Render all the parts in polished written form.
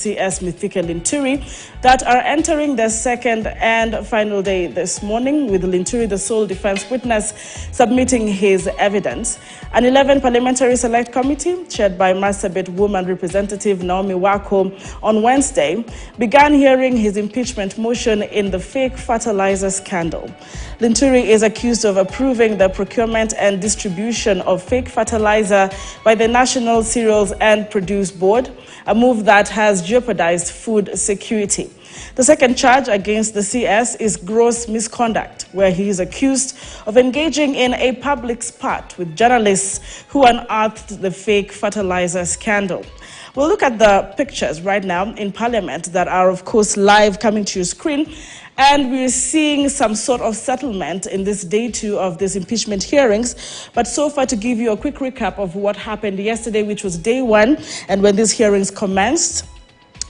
CS Mithika Linturi that are entering their second and final day this morning, with Linturi, the sole defense witness, submitting his evidence. An 11 parliamentary select committee, chaired by Marsabit woman representative Naomi Wako, on Wednesday began hearing his impeachment motion in the fake fertilizer scandal. Linturi is accused of approving the procurement and distribution of fake fertilizer by the National Cereals and Produce Board, a move that has jeopardized food security. The second charge against the CS is gross misconduct, where he is accused of engaging in a public spat with journalists who unearthed the fake fertilizer scandal. We'll look at the pictures right now in Parliament that are, of course, live coming to your screen. And we're seeing some sort of settlement in this day two of these impeachment hearings. But so far, to give you a quick recap of what happened yesterday, which was day one, and when these hearings commenced,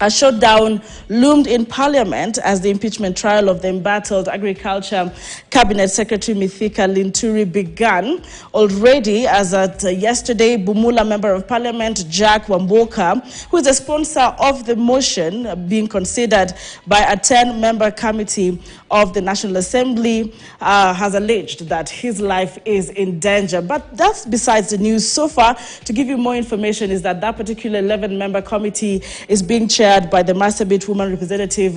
a shutdown loomed in Parliament as the impeachment trial of the embattled Agriculture Cabinet Secretary Mithika Linturi began. Already, as at yesterday, Bumula Member of Parliament Jack Wamboka, who is a sponsor of the motion being considered by a 10-member committee of the National Assembly, has alleged that his life is in danger. But that's besides the news. So far, to give you more information, is that particular 11-member committee is being chaired by the Marsabit woman representative,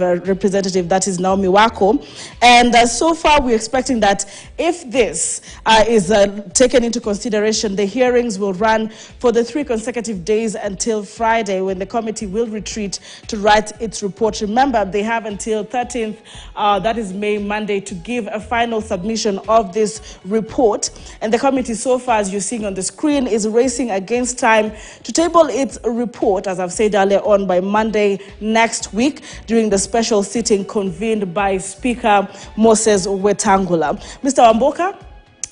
that is Naomi Wako. And so far, we're expecting that if this is taken into consideration, the hearings will run for the 3 consecutive days until Friday, when the committee will retreat to write its report. Remember, they have until 13th, that is May, Monday, to give a final submission of this report. And the committee, so far, as you're seeing on the screen, is racing against time to table its report, as I've said earlier on, by Monday next week during the special sitting convened by Speaker Moses Wetangula. Mr. Wamboka,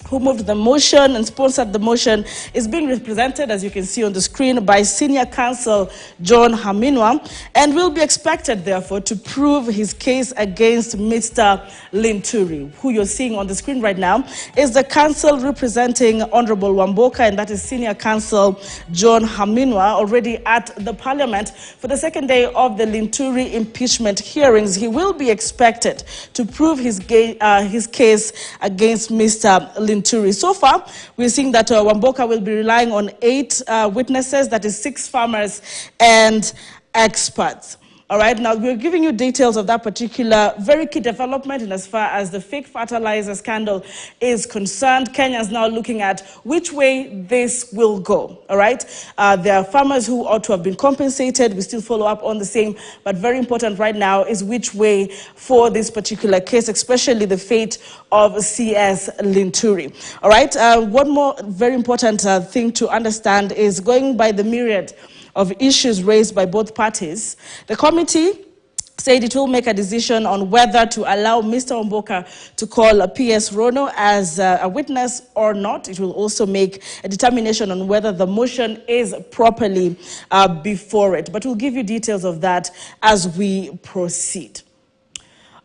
who moved the motion and sponsored the motion, is being represented, as you can see on the screen, by Senior Counsel John Haminwa, and will be expected, therefore, to prove his case against Mr. Linturi. Who you're seeing on the screen right now is the counsel representing Honorable Wamboka, and that is Senior Counsel John Haminwa, already at the Parliament for the second day of the Linturi impeachment hearings. He will be expected to prove his case against Mr. Linturi. So far, we're seeing that Wamboka will be relying on 8 witnesses, that is 6 farmers and experts. All right, now we're giving you details of that particular very key development, and as far as the fake fertilizer scandal is concerned, Kenya is now looking at which way this will go. All right, there are farmers who ought to have been compensated. We still follow up on the same, but very important right now is which way for this particular case, especially the fate of CS Linturi. All right, one more very important thing to understand is, going by the myriad of issues raised by both parties, the committee said it will make a decision on whether to allow Mr. Wamboka to call P.S. Rono as a witness or not. It will also make a determination on whether the motion is properly before it. But we'll give you details of that as we proceed.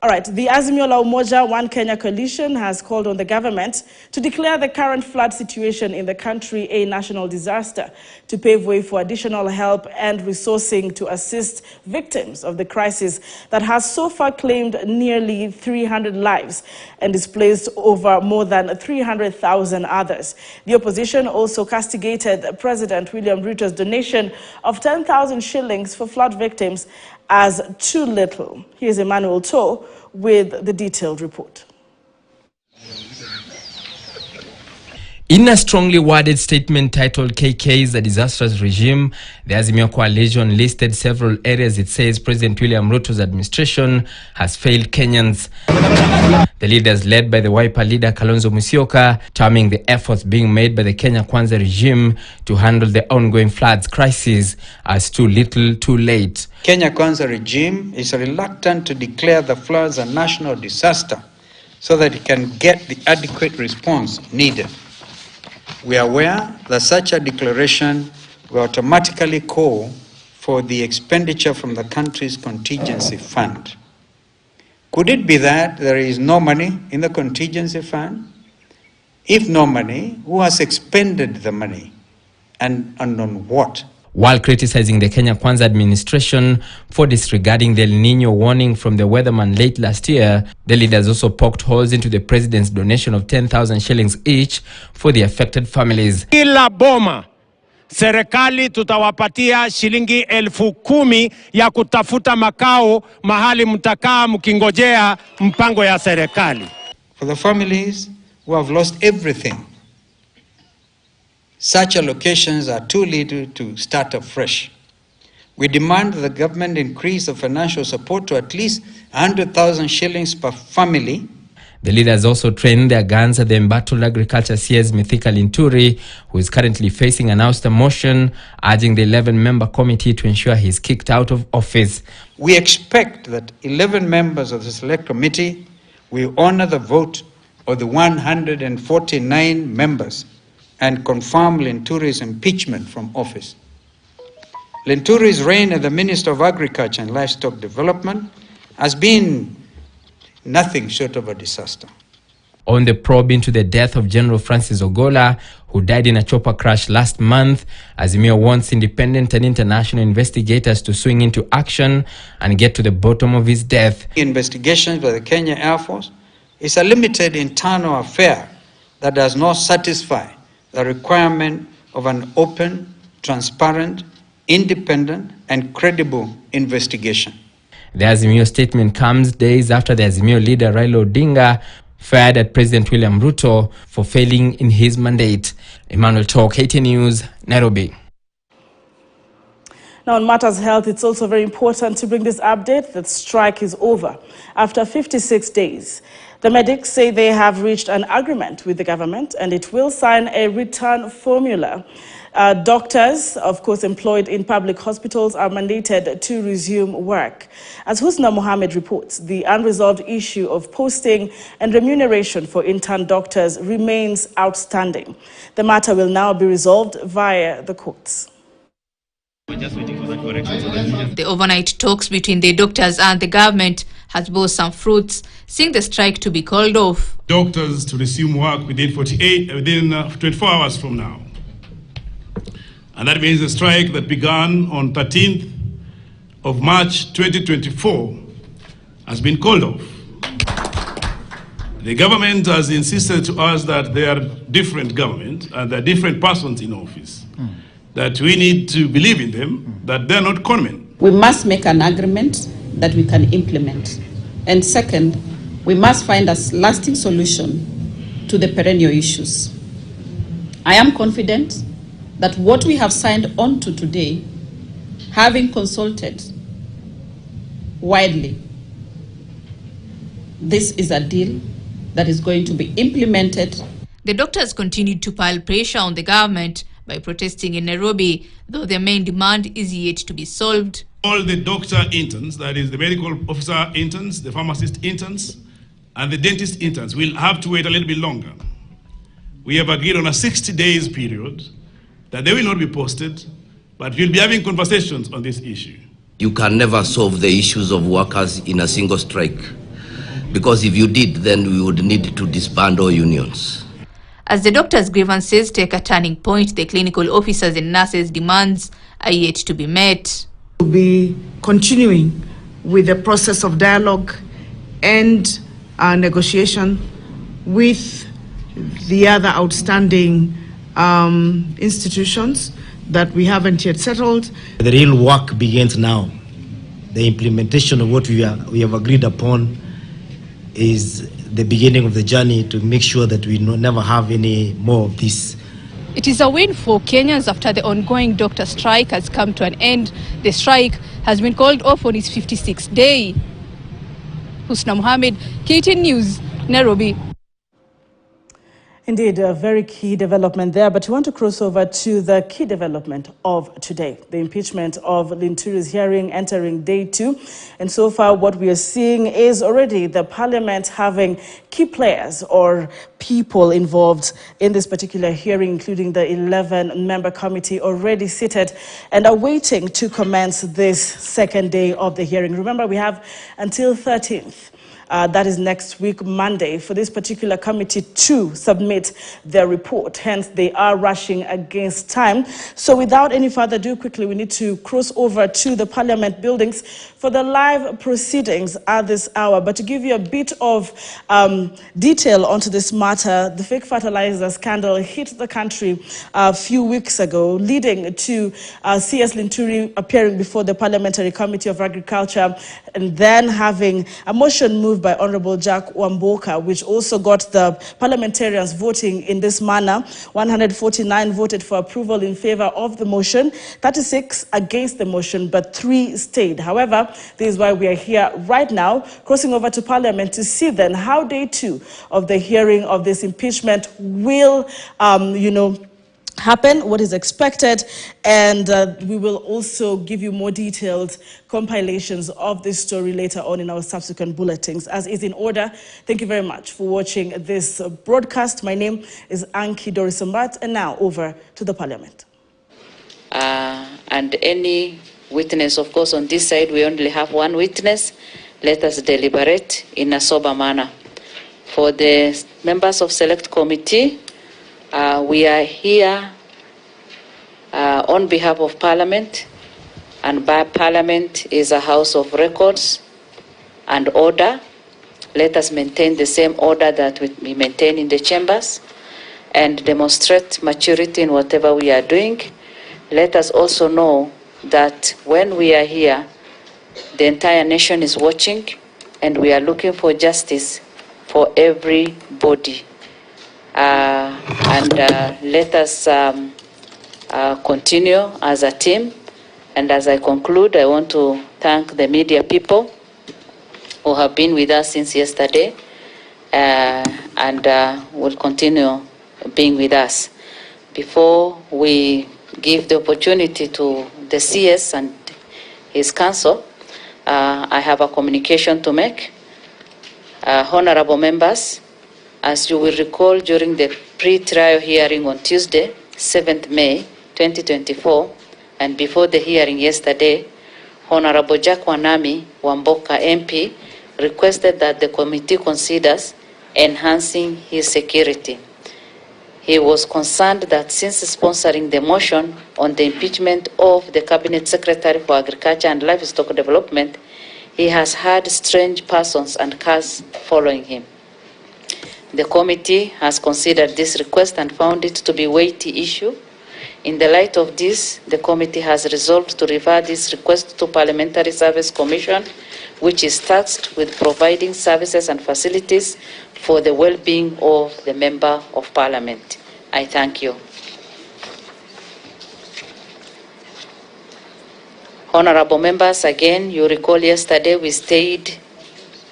All right, the Azimio la Umoja One Kenya coalition has called on the government to declare the current flood situation in the country a national disaster, to pave way for additional help and resourcing to assist victims of the crisis that has so far claimed nearly 300 lives and displaced over more than 300,000 others. The opposition also castigated President William Ruto's donation of 10,000 shillings for flood victims as too little. Here's Emmanuel Toh with the detailed report. In a strongly worded statement titled KK's a disastrous regime, the Azimio coalition listed several areas it says President William Ruto's administration has failed Kenyans. The leaders, led by the Wiper leader Kalonzo Musyoka, terming the efforts being made by the Kenya Kwanza regime to handle the ongoing floods crisis as too little, too late. Kenya Kwanza regime is reluctant to declare the floods a national disaster so that it can get the adequate response needed. We are aware that such a declaration will automatically call for the expenditure from the country's contingency fund. Could it be that there is no money in the contingency fund? If no money, who has expended the money and on what? While criticizing the Kenya Kwanza administration for disregarding the El Nino warning from the weatherman late last year, the leaders also poked holes into the president's donation of 10,000 shillings each for the affected families. Kila boma serikali tutawapatia shilingi 10,000 ya kutafuta makao mahali mtakaa mkingojea mpango ya serikali. For the families who have lost everything, such allocations are too little to start afresh. We demand that the government increase the financial support to at least 100,000 shillings per family. The leaders also trained their guns at the embattled agriculture CS Mithika Linturi, who is currently facing an ouster motion, urging the 11-member committee to ensure he is kicked out of office. We expect that 11 members of the select committee will honor the vote of the 149 members and confirm Linturi's impeachment from office. Linturi's reign as the Minister of Agriculture and Livestock Development has been nothing short of a disaster. On the probe into the death of General Francis Ogola, who died in a chopper crash last month, Azimio wants independent and international investigators to swing into action and get to the bottom of his death. Investigations by the Kenya Air Force is a limited internal affair that does not satisfy the requirement of an open, transparent, independent, and credible investigation. The Azimio statement comes days after the Azimio leader Raila Odinga fired at President William Ruto for failing in his mandate. Emmanuel Talk, KTN News, Nairobi. Now, on matters health, it's also very important to bring this update that strike is over after 56 days. The medics say they have reached an agreement with the government and it will sign a return formula. Doctors, of course, employed in public hospitals are mandated to resume work. As Husna Mohammed reports, the unresolved issue of posting and remuneration for intern doctors remains outstanding. The matter will now be resolved via the courts. The overnight talks between the doctors and the government has bore some fruits, seeing the strike to be called off. Doctors to resume work within 24 hours from now. And that means the strike that began on 13th of March 2024 has been called off. The government has insisted to us that they are different government and there are different persons in office, that we need to believe in them, that they're not conmen. We must make an agreement that we can implement. And second, we must find a lasting solution to the perennial issues. I am confident that what we have signed on to today, having consulted widely, this is a deal that is going to be implemented. The doctors continued to pile pressure on the government by protesting in Nairobi, though their main demand is yet to be solved. All the doctor interns, that is the medical officer interns, the pharmacist interns, and the dentist interns will have to wait a little bit longer. We have agreed on a 60 days period that they will not be posted, but we'll be having conversations on this issue. You can never solve the issues of workers in a single strike, because if you did, then we would need to disband all unions. As the doctors' grievances take a turning point, the clinical officers and nurses' demands are yet to be met. We'll be continuing with the process of dialogue and negotiation with the other outstanding institutions that we haven't yet settled. The real work begins now. The implementation of what we have agreed upon is the beginning of the journey to make sure that we never have any more of this. It is a win for Kenyans after the ongoing doctor strike has come to an end. The strike has been called off on its 56th day. Husna Mohammed, KTN News, Nairobi. Indeed, a very key development there, but we want to cross over to the key development of today, the impeachment of Linturi's hearing entering day 2. And so far, what we are seeing is already the parliament having key players or people involved in this particular hearing, including the 11-member committee already seated and are waiting to commence this second day of the hearing. Remember, we have until 13th. that is next week, Monday, for this particular committee to submit their report. Hence, they are rushing against time. So without any further ado, quickly, we need to cross over to the Parliament buildings for the live proceedings at this hour. But to give you a bit of detail onto this matter, the fake fertilizer scandal hit the country a few weeks ago, leading to CS Linturi appearing before the Parliamentary Committee of Agriculture and then having a motion moved by Honorable Jack Wamboka, which also got the parliamentarians voting in this manner. 149 voted for approval in favor of the motion, 36 against the motion, but 3 stayed. However, this is why we are here right now, crossing over to Parliament to see then how day 2 of the hearing of this impeachment will, happen, what is expected, and we will also give you more detailed compilations of this story later on in our subsequent bulletins. As is in order, thank you very much for watching this broadcast. My name is Anki Dorisambat, and now over to the Parliament. And any witness, of course, on this side, we only have one witness. Let us deliberate in a sober manner. For the members of Select Committee, we are here on behalf of Parliament, and by Parliament is a house of records and order. Let us maintain the same order that we maintain in the chambers and demonstrate maturity in whatever we are doing. Let us also know that when we are here, the entire nation is watching, and we are looking for justice for everybody. Let us continue as a team. And as I conclude, I want to thank the media people who have been with us since yesterday and will continue being with us. Before we give the opportunity to the CS and his council, I have a communication to make. Honorable members, as you will recall, during the pre-trial hearing on Tuesday, 7th May 2024, and before the hearing yesterday, Honorable Jack Wamboka MP requested that the committee considers enhancing his security. He was concerned that since sponsoring the motion on the impeachment of the Cabinet Secretary for Agriculture and Livestock Development, he has had strange persons and cars following him. The committee has considered this request and found it to be a weighty issue. In the light of this, the committee has resolved to refer this request to Parliamentary Service Commission, which is tasked with providing services and facilities for the well-being of the Member of Parliament. I thank you. Honorable members, again, you recall yesterday we stayed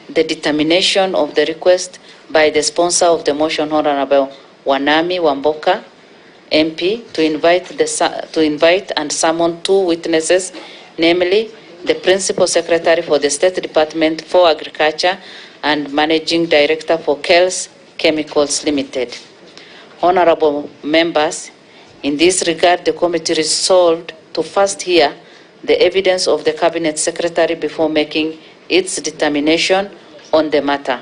the determination of the request by the sponsor of the motion, Honorable Wamboka, MP, to invite and summon 2 witnesses, namely the Principal Secretary for the State Department for Agriculture and Managing Director for Kells Chemicals Limited. Honorable members, in this regard, the committee resolved to first hear the evidence of the Cabinet Secretary before making its determination on the matter.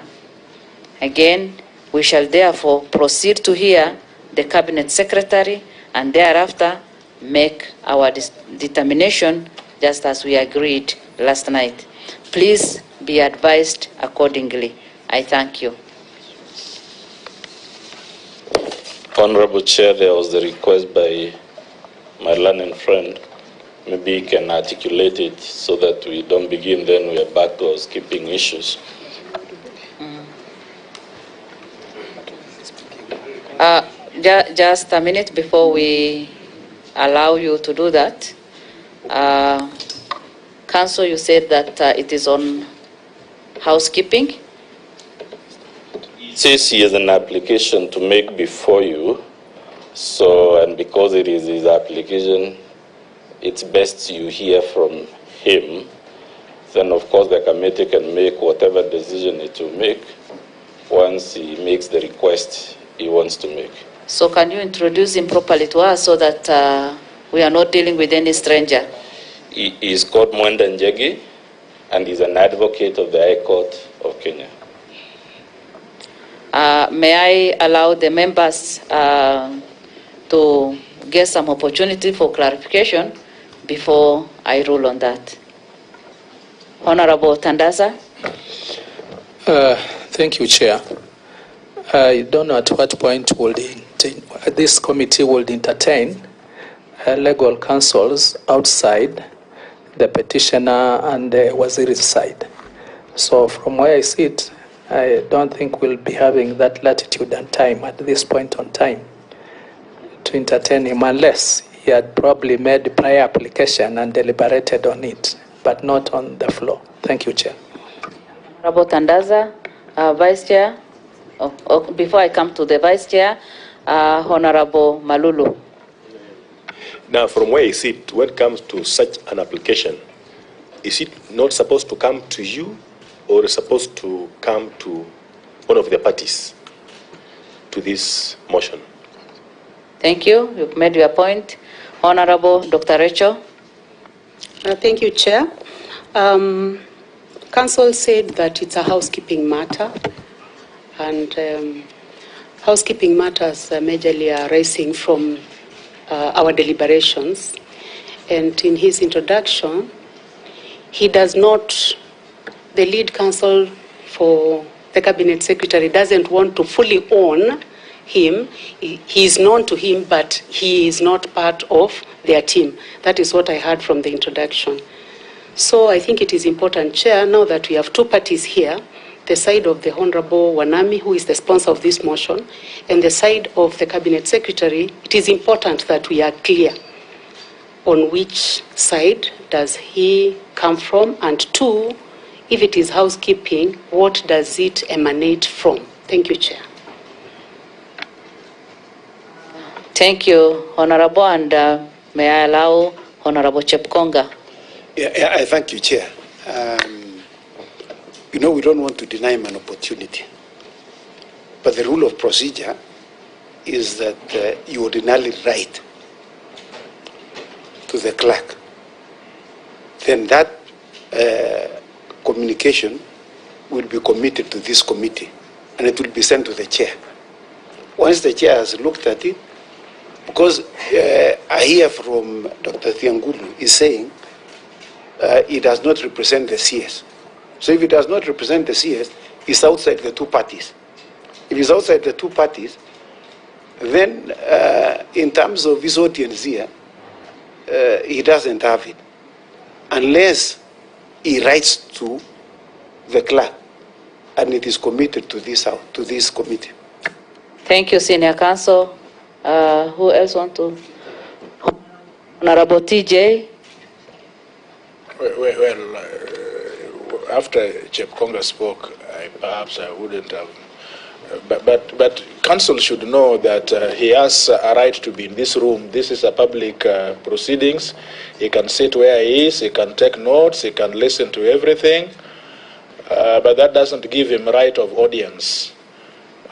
Again, we shall therefore proceed to hear the Cabinet Secretary and thereafter make our determination just as we agreed last night. Please be advised accordingly. I thank you. Honorable Chair, there was the request by my learned friend. Maybe he can articulate it so that we don't begin, then we are back to skipping issues. Just a minute before we allow you to do that. Council, you said that it is on housekeeping. It says he has an application to make before you. So, and because it is his application, it's best you hear from him. Then, of course, the committee can make whatever decision it will make once he makes the request he wants to make. So can you introduce him properly to us so that we are not dealing with any stranger? He is called Mwenda Njegi, and he's an advocate of the High Court of Kenya. May I allow the members to get some opportunity for clarification before I rule on that? Honorable Tandaza. Thank you, Chair. I don't know at what point this committee will entertain legal counsels outside the petitioner and the Waziri's side. So from where I sit, I don't think we'll be having that latitude and time at this point on time to entertain him unless he had probably made prior application and deliberated on it, but not on the floor. Thank you, Chair. Honorable Tandaza, Vice Chair. Before I come to the Vice Chair, Honorable Malulu. Now, from where I sit, when it comes to such an application, is it not supposed to come to you or is supposed to come to one of the parties to this motion? Thank you. You've made your point. Honorable Dr. Rachel. Thank you, Chair. Council said that it's a housekeeping matter, and housekeeping matters majorly are arising from our deliberations. And in his introduction, he does not, the lead counsel for the Cabinet Secretary doesn't want to fully own him. He is known to him, but he is not part of their team. That is what I heard from the introduction. So I think it is important, Chair, now that we have two parties here, the side of the Honorable Wanami, who is the sponsor of this motion, and the side of the Cabinet Secretary, it is important that we are clear on which side does he come from, and two, if it is housekeeping, what does it emanate from? Thank you, Chair. Thank you, Honorable, and may I allow Honorable Chepkonga. Yeah, I thank you, Chair. We don't want to deny him an opportunity. But the rule of procedure is that you ordinarily write to the clerk. Then that communication will be committed to this committee and it will be sent to the chair. Once the chair has looked at it, because I hear from Dr. Thiangulu is saying he does not represent the CS. So if he does not represent the CS, he's outside the two parties. If he's outside the two parties, then in terms of his audience here, he doesn't have it. Unless he writes to the clerk and it is committed to this committee. Thank you, Senior Counsel. Who else want to? Honorable TJ. Well, after Chepkonga spoke, perhaps I wouldn't have. But counsel should know that he has a right to be in this room. This is a public proceedings. He can sit where he is. He can take notes. He can listen to everything. But that doesn't give him right of audience.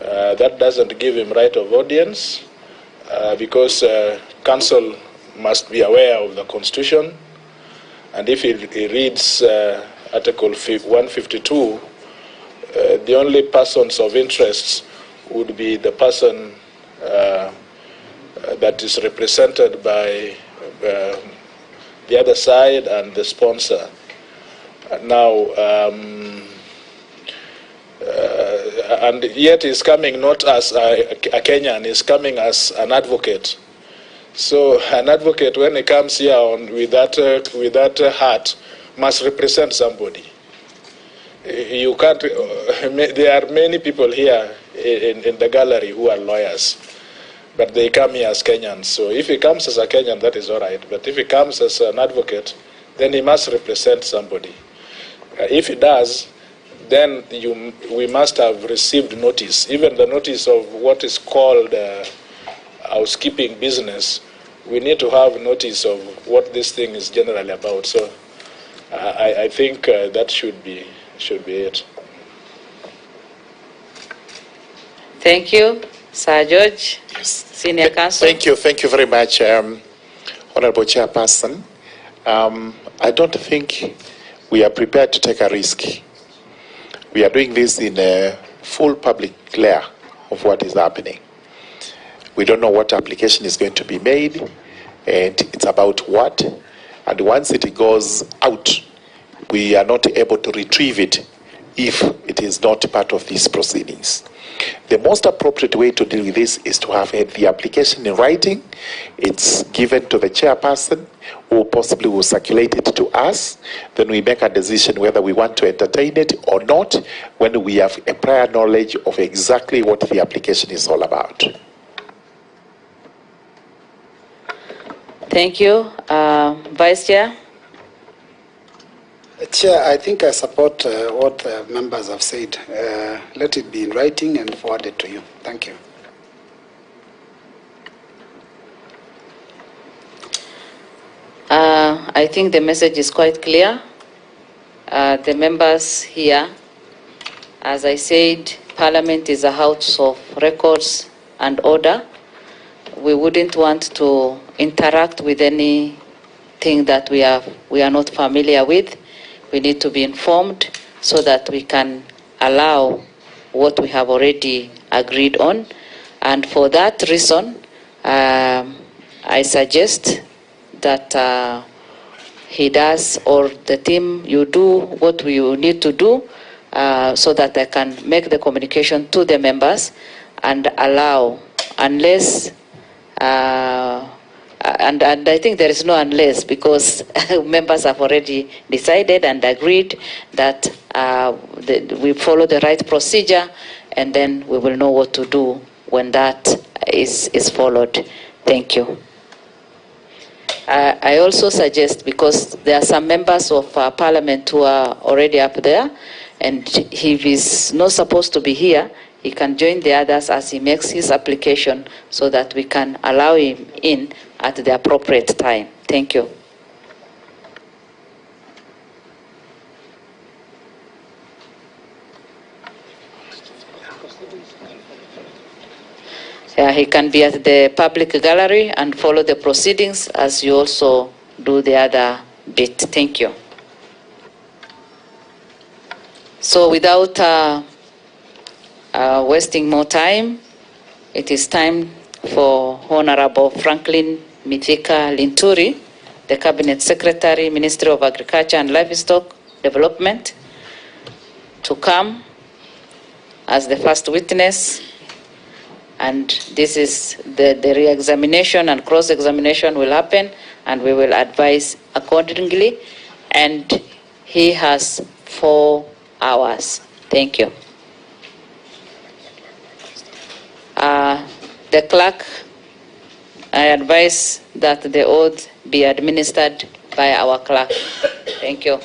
That doesn't give him right of audience because counsel must be aware of the Constitution. And if he reads Article 152, the only persons of interest would be the person that is represented by the other side and the sponsor. Now, and yet he's coming not as a Kenyan, he's coming as an advocate. So an advocate, when he comes here with that hat, must represent somebody. You can't. There are many people here in the gallery who are lawyers, but they come here as Kenyans. So if he comes as a Kenyan, that is all right. But if he comes as an advocate, then he must represent somebody. If he does, then we must have received notice, even the notice of what is called housekeeping business. We need to have notice of what this thing is generally about. So I think that should be it. Thank you, Sir George, yes. Senior Counsel. Thank you very much, Honorable Chairperson. I don't think we are prepared to take a risk. We are doing this in full public glare of what is happening. We don't know what application is going to be made, and it's about what. And once it goes out, we are not able to retrieve it if it is not part of these proceedings. The most appropriate way to deal with this is to have the application in writing. It's given to the chairperson, who possibly will circulate it to us. Then we make a decision whether we want to entertain it or not, when we have a prior knowledge of exactly what the application is all about. Thank you. Vice Chair? Chair, I think I support what the members have said. Let it be in writing and forwarded to you. Thank you. I think the message is quite clear. The members here, as I said, Parliament is a house of records and order. We wouldn't want to interact with anything that we are not familiar with. We need to be informed so that we can allow what we have already agreed on. And for that reason, I suggest that he does, or the team, you do what you need to do so that I can make the communication to the members and allow, unless, and I think there is no unless, because members have already decided and agreed that we follow the right procedure, and then we will know what to do when that is followed. Thank you. I also suggest, because there are some members of Parliament who are already up there, and if he's not supposed to be here, he can join the others as he makes his application so that we can allow him in at the appropriate time. Thank you. He can be at the public gallery and follow the proceedings as you also do the other bit. Thank you. So without wasting more time, it is time for Honorable Franklin Mithika Linturi, the Cabinet Secretary, Ministry of Agriculture and Livestock Development, to come as the first witness. And this is the re-examination and cross-examination will happen, and we will advise accordingly. And he has 4 hours. Thank you. The clerk, I advise that the oath be administered by our clerk. Thank you.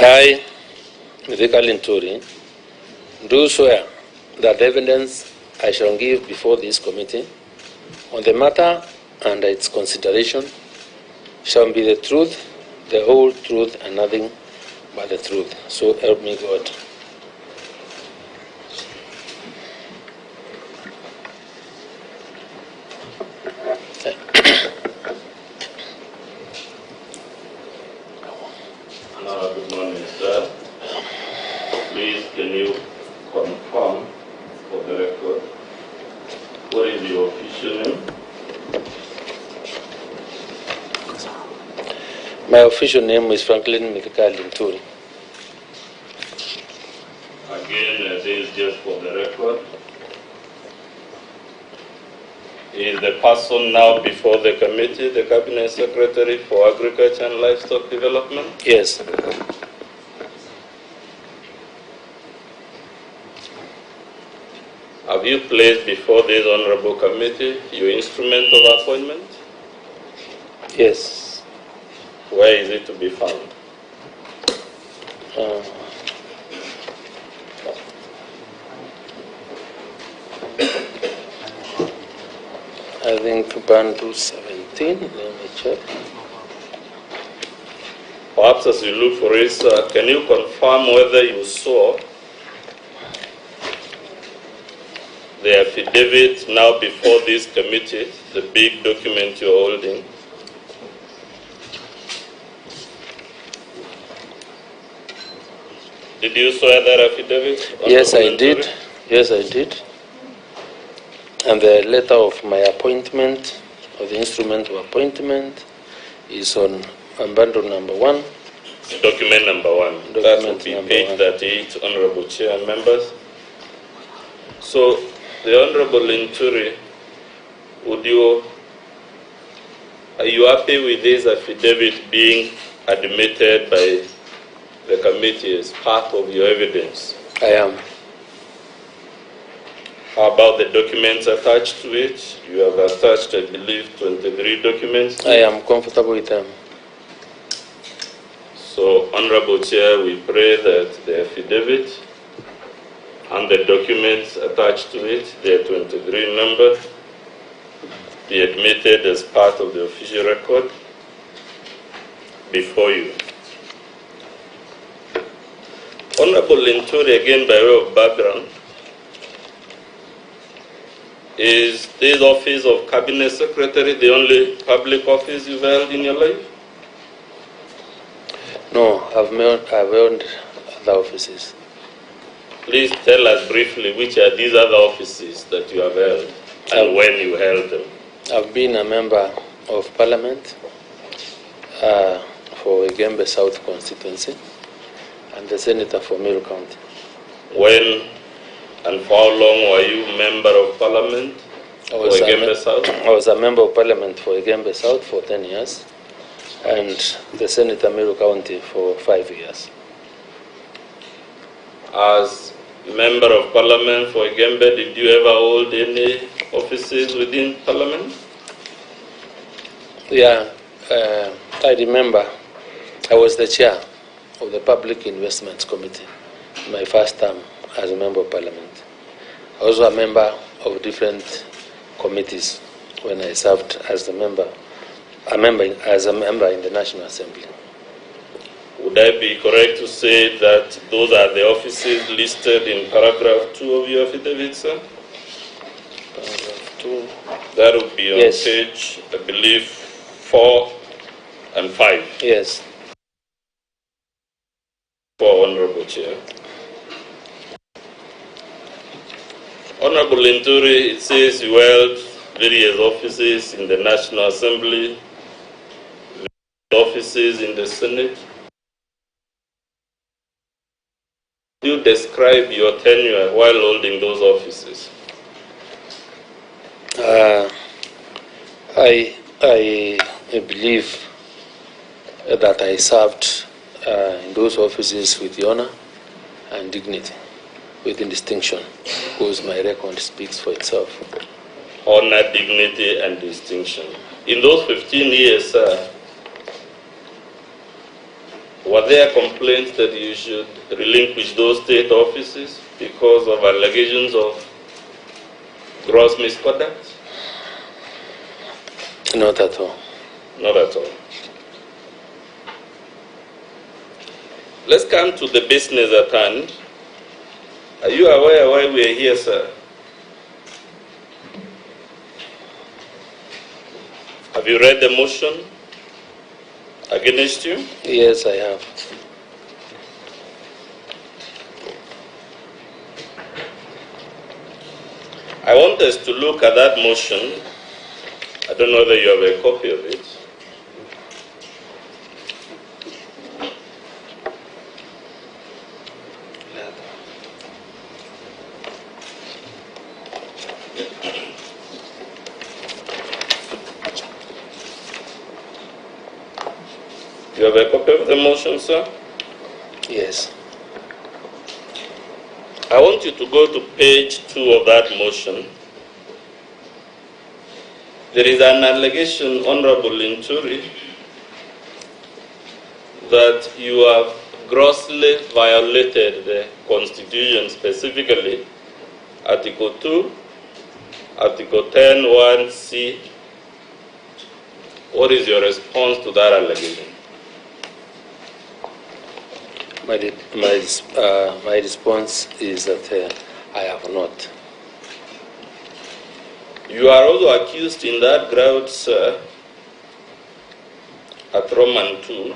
I, Mithika Linturi, do swear that the evidence I shall give before this committee on the matter under its consideration shall be the truth, the whole truth, and nothing but the truth. So help me God. Good morning, sir. Please, can you confirm for the record what is your official name? My official name is Franklin Mithika Linturi. Again, this is just for the record. Is the person now before the committee the Cabinet Secretary for Agriculture and Livestock Development? Yes. Have you placed before this honorable committee your instrument of appointment? Yes. Where is it to be found? I think bundle 17, let me check. Perhaps as you look for it, sir, can you confirm whether you saw the affidavit now before this committee, the big document you're holding? Did you swear that affidavit? Yes, I did. Yes, I did. And the letter of my appointment, or the instrument of appointment, is on bundle number 1. Document number 1. That would be page 38, Honorable Chair and members. So, the Honorable Linturi, are you happy with this affidavit being admitted by the committee as part of your evidence? I am. How about the documents attached to it? You have attached, I believe, 23 documents. I am comfortable with them. So, Honorable Chair, we pray that the affidavit and the documents attached to it, there are 23 number, be admitted as part of the official record before you. Honorable Linturi, again by way of background, is this office of Cabinet Secretary the only public office you've held in your life? No, I've held other offices. Please tell us briefly which are these other offices that you have held and when you held them. I've been a member of Parliament for Igembe South constituency and the Senator for Meru County. When and for how long were you member of Parliament for Igembe South? I was a member of Parliament for Igembe South for 10 years and the Senator Meru County for 5 years. As member of Parliament for Igembe, did you ever hold any offices within Parliament? Yeah, I remember I was the chair of the Public Investments Committee my first term as a member of Parliament. I was also a member of different committees when I served as a member in the National Assembly. Would I be correct to say that those are the offices listed in paragraph 2 of your affidavit, sir? Paragraph 2. That would be on page, I believe, 4 and 5. Yes. For Honorable Chair. Honorable Linturi, it says you held various offices in the National Assembly, offices in the Senate. Could you describe your tenure while holding those offices? I believe that I served in those offices with honor and dignity, with distinction, because my record speaks for itself. Honor, dignity, and distinction. In those 15 years, sir, were there complaints that you should relinquish those state offices because of allegations of gross misconduct? Not at all. Not at all. Let's come to the business at hand. Are you aware why we are here, sir? Have you read the motion against you? Yes, I have. I want us to look at that motion. I don't know whether you have a copy of it. You have a copy of the motion, sir? Yes. I want you to go to page 2 of that motion. There is an allegation, Honorable Linturi, that you have grossly violated the Constitution, specifically Article 2, Article 10(1)(c). What is your response to that allegation? My response is that I have not. You are also accused in that ground, sir, at Roman 2.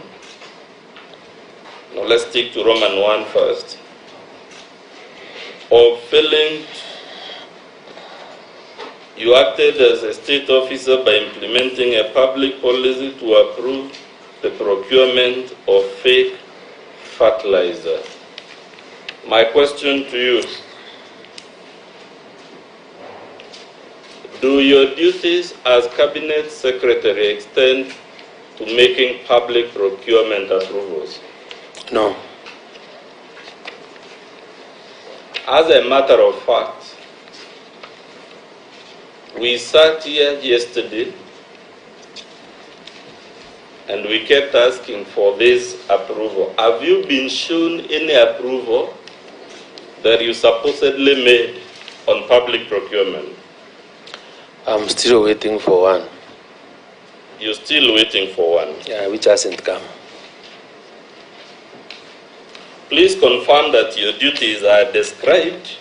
Now let's stick to Roman 1 first. Of failing, you acted as a state officer by implementing a public policy to approve the procurement of fake fertilizer. My question to you, do your duties as Cabinet Secretary extend to making public procurement approvals? No. As a matter of fact, we sat here yesterday and we kept asking for this approval. Have you been shown any approval that you supposedly made on public procurement? I'm still waiting for one. You're still waiting for one? Yeah, which hasn't come. Please confirm that your duties are described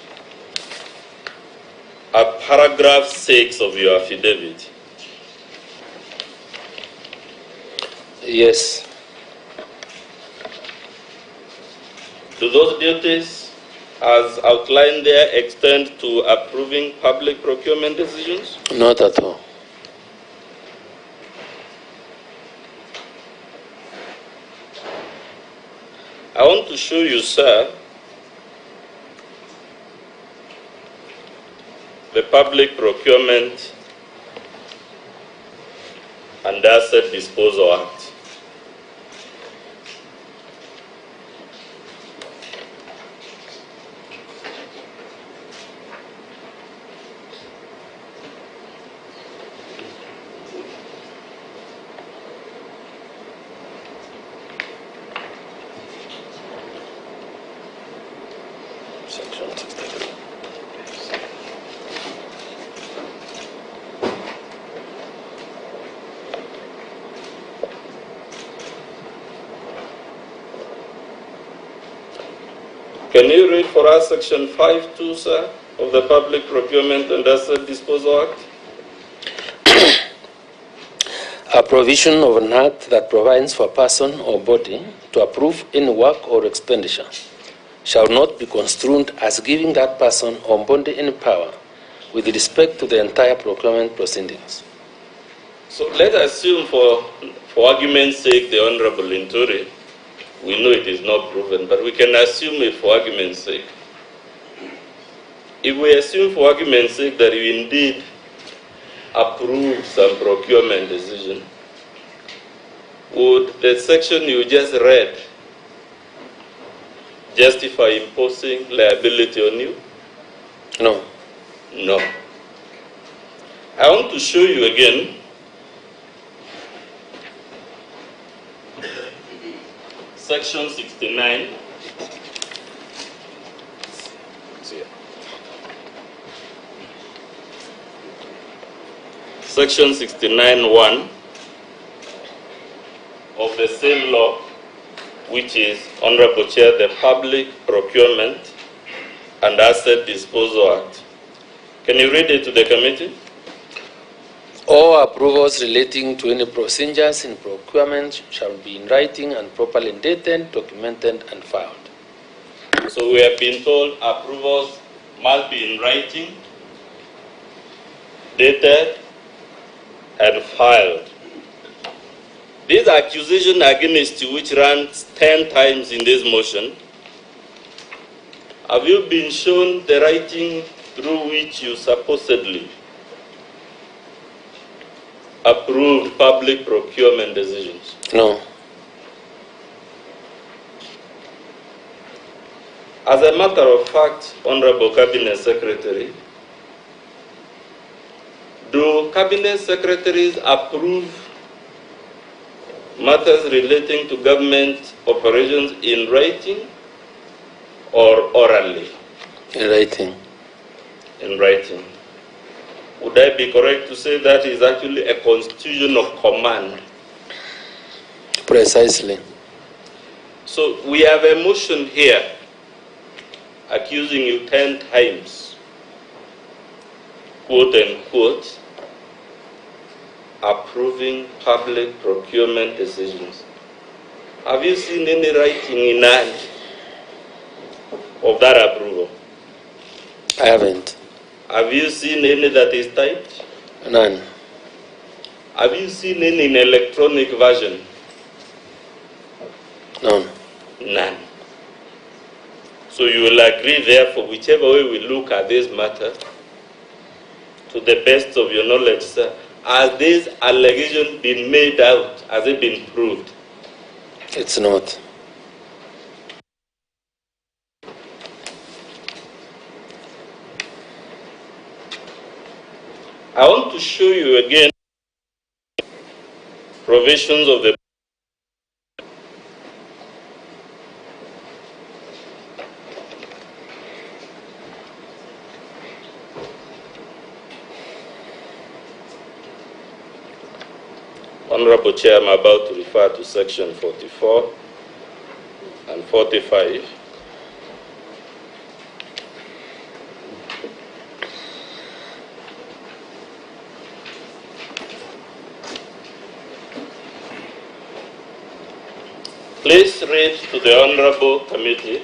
at paragraph 6 of your affidavit. Yes. Do those duties, as outlined there, extend to approving public procurement decisions? Not at all. I want to show you, sir, the Public Procurement and Asset Disposal Act. Section 63. Can you read for us Section 5(2), sir, of the Public Procurement and Asset Disposal Act? A provision of an act that provides for a person or body to approve any work or expenditure shall not be construed as giving that person or body any power with respect to the entire procurement proceedings. So let's assume for argument's sake, the Honorable Linturi, we know it is not proven, but we can assume it for argument's sake. If we assume for argument's sake that you indeed approve some procurement decision, would the section you just read justify imposing liability on you? No. No. I want to show you again Section 69. Section 69(1) of the same law, which is, Honorable Chair, the Public Procurement and Asset Disposal Act. Can you read it to the committee? All approvals relating to any procedures in procurement shall be in writing and properly dated, documented, and filed. So we have been told approvals must be in writing, dated, and filed. This accusation against you, which runs 10 times in this motion, have you been shown the writing through which you supposedly approved public procurement decisions? No. As a matter of fact, Honorable Cabinet Secretary, Do cabinet secretaries approve matters relating to government operations in writing or orally? In writing. In writing. Would I be correct to say that is actually a constitutional command? Precisely. So we have a motion here accusing you 10 times, quote unquote, approving public procurement decisions. Have you seen any writing in hand of that approval? I haven't. Have you seen any that is typed? None. Have you seen any in electronic version? None. None. So you will agree, therefore, whichever way we look at this matter, to the best of your knowledge, sir, has this allegation been made out? Has it been proved? It's not. I want to show you again provisions of the Honorable Chair, I'm about to refer to section 44 and 45. Please read to the Honorable Committee.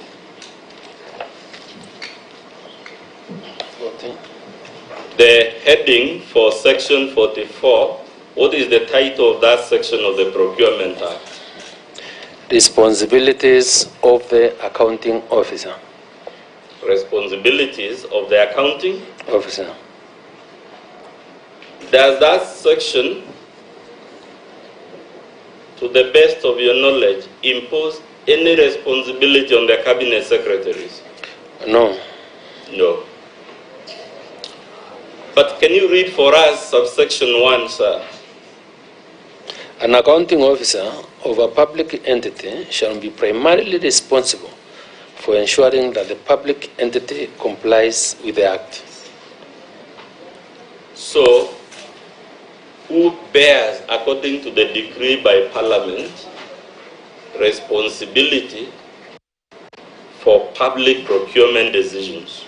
The heading for section 44. What is the title of that section of the Procurement Act? Responsibilities of the accounting officer. Responsibilities of the accounting officer. Does that section, to the best of your knowledge, impose any responsibility on the cabinet secretaries? No. No. But can you read for us subsection 1, sir? An accounting officer of a public entity shall be primarily responsible for ensuring that the public entity complies with the Act. So, who bears, according to the decree by Parliament, responsibility for public procurement decisions?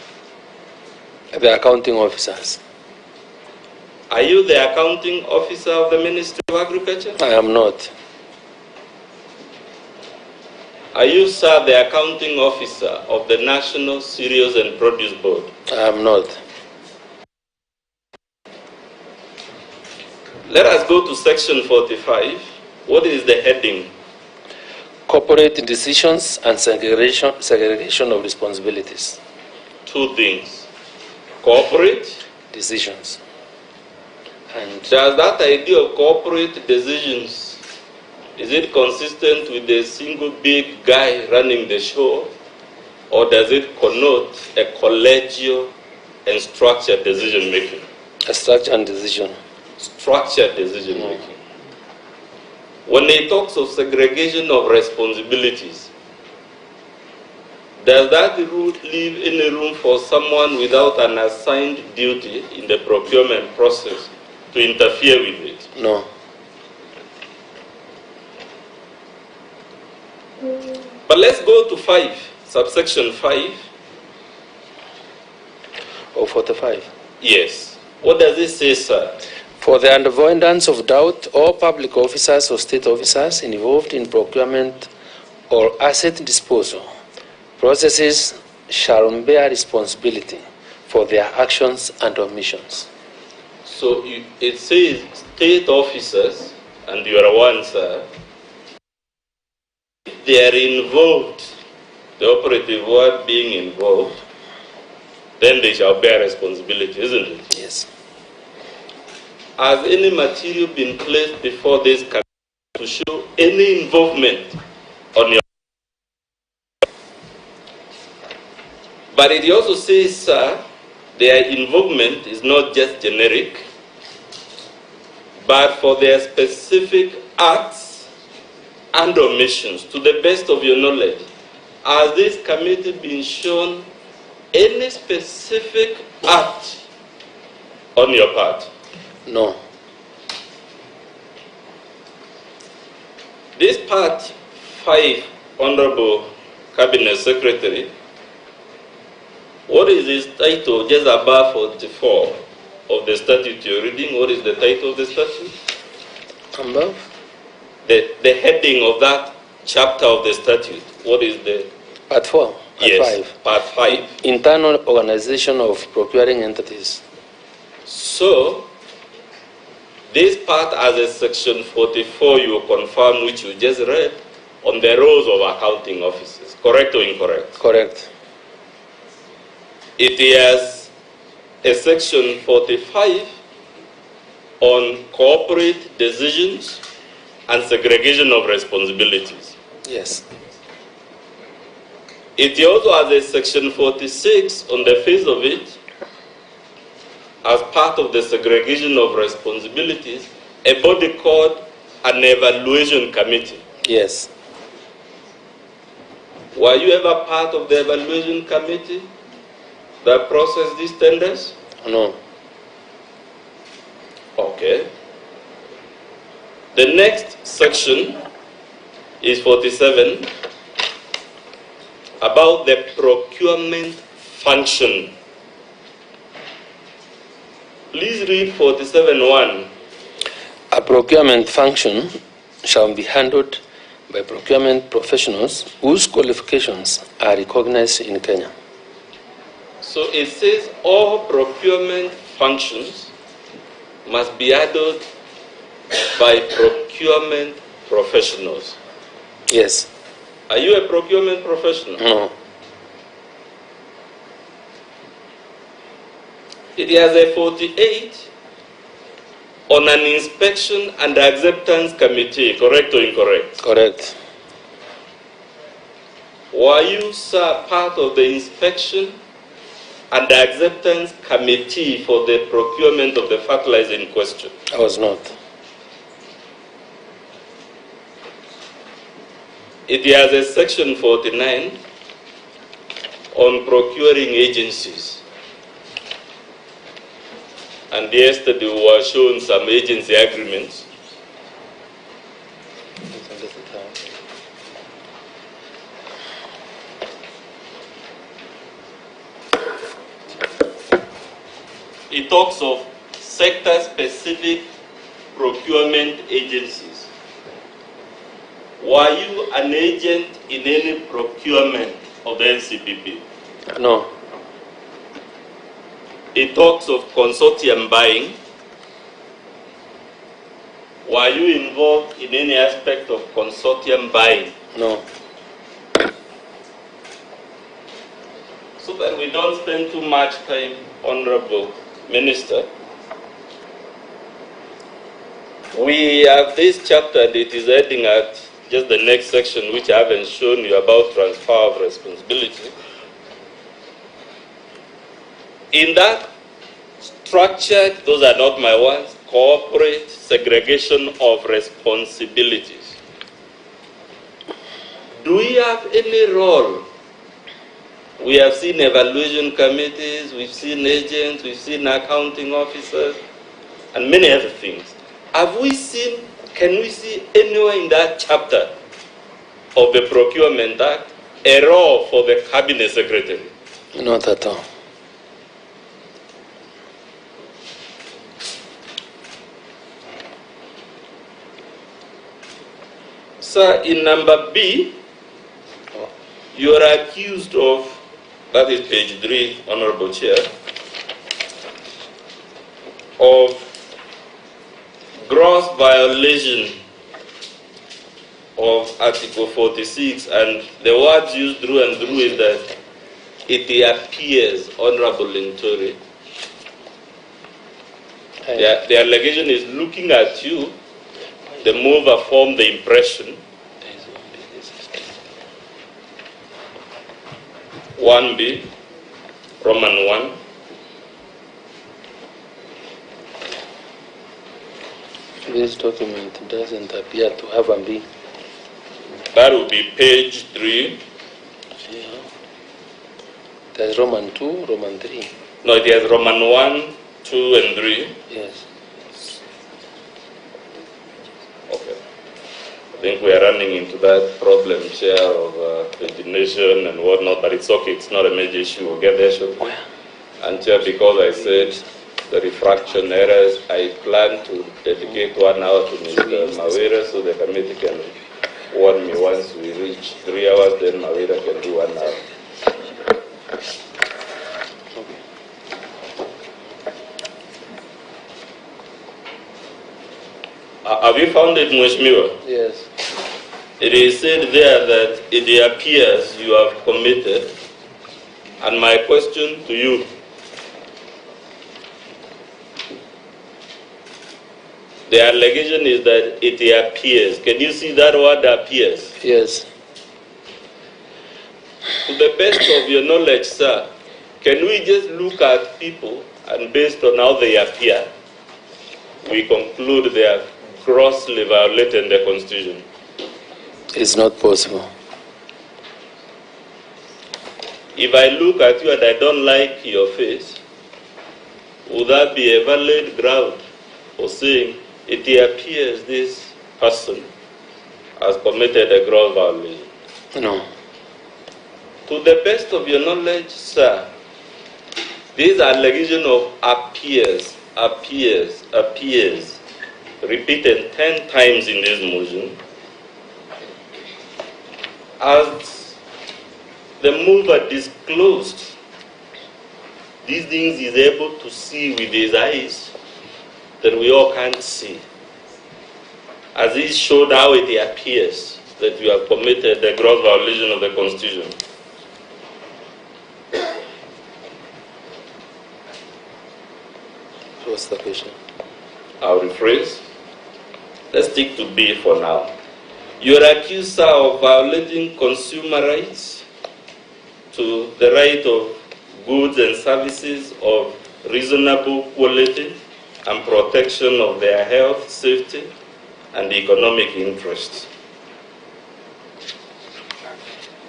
The accounting officers. Are you the accounting officer of the Ministry of Agriculture? I am not. Are you, sir, the accounting officer of the National Cereals and Produce Board? I am not. Let us go to section 45. What is the heading? Corporate decisions and segregation of responsibilities. Two things. Corporate decisions. And does that idea of corporate decisions, is it consistent with the single big guy running the show, or does it connote a collegial and structured decision making? A structured decision. Structured decision making. When it talks of segregation of responsibilities, does that leave any room for someone without an assigned duty in the procurement process to interfere with it? No. But let's go to 5, subsection 5. Or 45. Yes. What does it say, sir? For the avoidance of doubt, all public officers or state officers involved in procurement or asset disposal processes shall bear responsibility for their actions and omissions. So it says state officers, and you are one, sir, if they are involved, the operative word being involved, then they shall bear responsibility, isn't it? Yes. Has any material been placed before this committee to show any involvement on your? But it also says, sir, their involvement is not just generic, but for their specific acts and omissions, to the best of your knowledge, has this committee been shown any specific act on your part? No. This part 5, Honorable Cabinet Secretary, what is its title just above 44 of the statute you're reading? What is the title of the statute? Above? The heading of that chapter of the statute. What is the... Part 4. Part yes, 5. Part 5. Internal organization of procuring entities. So, this part as a section 44 you confirm, which you just read, on the roles of accounting officers. Correct or incorrect? Correct. It has a section 45 on corporate decisions and segregation of responsibilities. Yes. It also has a section 46 on the face of it, as part of the segregation of responsibilities, a body called an evaluation committee. Yes. Were you ever part of the evaluation committee that processed these tenders? No. Okay. The next section is 47, about the procurement function. Please read 47.1. A procurement function shall be handled by procurement professionals whose qualifications are recognized in Kenya. So it says all procurement functions must be handled by procurement professionals. Yes. Are you a procurement professional? No. It has a 48 on an inspection and acceptance committee, correct or incorrect? Correct. Were you, sir, part of the inspection and acceptance committee for the procurement of the fertilizer in question? I was not. It has a section 49 on procuring agencies. And yesterday we were shown some agency agreements. It talks of sector-specific procurement agencies. Were you an agent in any procurement of the NCPP? No. It talks of consortium buying. Were you involved in any aspect of consortium buying? No. So that we don't spend too much time, Honorable Minister, we have this chapter and it is heading at just the next section, which I haven't shown you, about transfer of responsibility. In that structured, those are not my words, corporate segregation of responsibilities, do we have any role? We have seen evaluation committees, we've seen agents, we've seen accounting officers, and many other things. Have we seen, can we see anywhere in that chapter of the Procurement Act a role for the Cabinet Secretary? Not at all. Sir, in number B, you are accused of, that is page 3, Honorable Chair, of gross violation of Article 46, and the words used through and through is that it appears, Honorable Linturi, the allegation is looking at you, the mover formed the impression 1B, Roman 1. This document doesn't appear to have a B. That would be page 3. Yeah. There's Roman 2, Roman 3. No, it has Roman 1, 2, and 3. Yes. Okay. I think we are running into that problem, Chair, of pagination and whatnot, but it's okay. It's not a major issue. We'll get there shortly. And Chair, because I said the refraction errors, I plan to dedicate 1 hour to Mr. Mawira so the committee can warn me once we reach 3 hours, then Mawira can do 1 hour. Have you found it, Mheshimiwa? Yes. It is said there that it appears you have committed, and my question to you, the allegation is that it appears. Can you see that word appears? Yes. To the best of your knowledge, sir, can we just look at people and based on how they appear, we conclude they are grossly violating the Constitution? It's not possible. If I look at you and I don't like your face, would that be a valid ground for saying it appears this person has committed a gross violation? No. To the best of your knowledge, sir, this allegation of appears, repeated 10 times in this motion, as the mover disclosed these things he's able to see with his eyes that we all can't see. As he showed how it appears that you have committed a gross violation of the Constitution. What's the question? I'll rephrase. Let's stick to B for now. You are accused, sir, of violating consumer rights to the right of goods and services of reasonable quality and protection of their health, safety, and economic interests.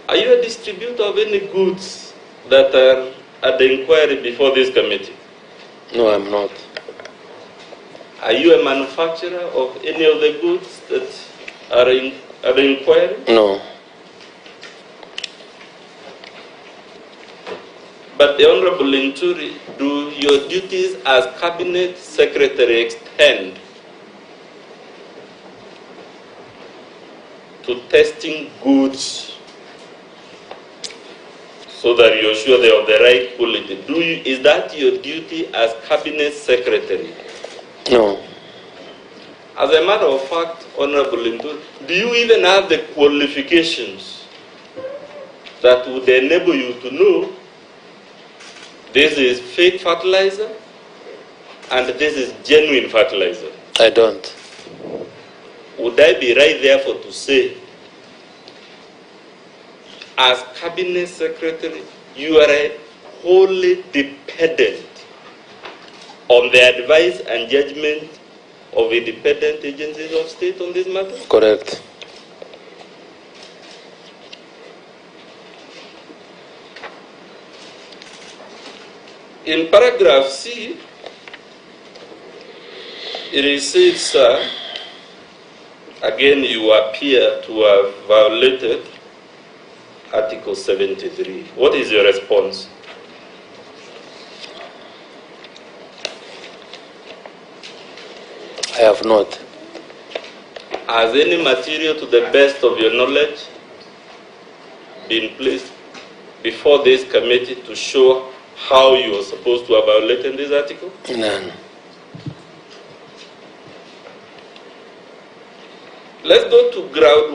Are you a distributor of any goods that are at the inquiry before this committee? No, I'm not. Are you a manufacturer of any of the goods that are at the inquiry? No. But the Honorable Linturi, do your duties as Cabinet Secretary extend to testing goods so that you're sure they're of the right quality? Is that your duty as Cabinet Secretary? No. As a matter of fact, Honorable Linturi, do you even have the qualifications that would enable you to know this is fake fertilizer and this is genuine fertilizer? I don't. Would I be right therefore to say, as Cabinet Secretary, you are wholly dependent on the advice and judgment of independent agencies of state on this matter? Correct. In paragraph C, it is said, sir, again you appear to have violated Article 73. What is your response? I have not. Has any material to the best of your knowledge been placed before this committee to show how you are supposed to have violated this article? None. Let's go to ground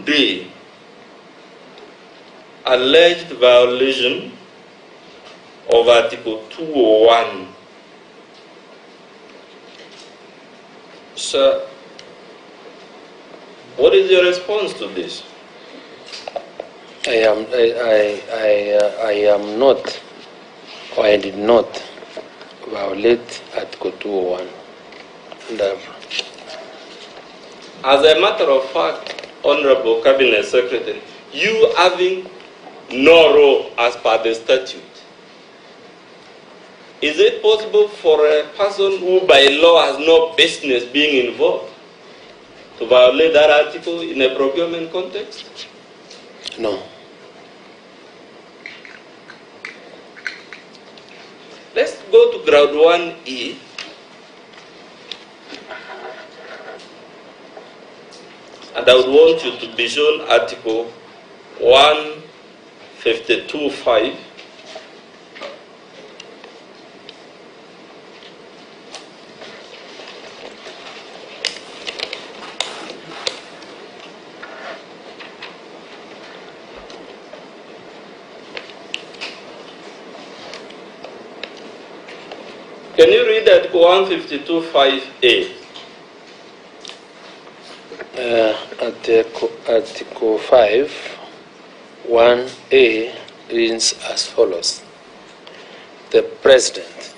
1D. Alleged violation of Article 201. Sir, what is your response to this? I am not, or I did not violate Article 201. And As a matter of fact, Honorable Cabinet Secretary, you having no role as per the statute, is it possible for a person who by law has no business being involved to violate that article in a procurement context? No. Let's go to ground 1E. And I would want you to be shown Article 152.5. Can you read Article 152.5a? Article 5, 1a reads as follows. The President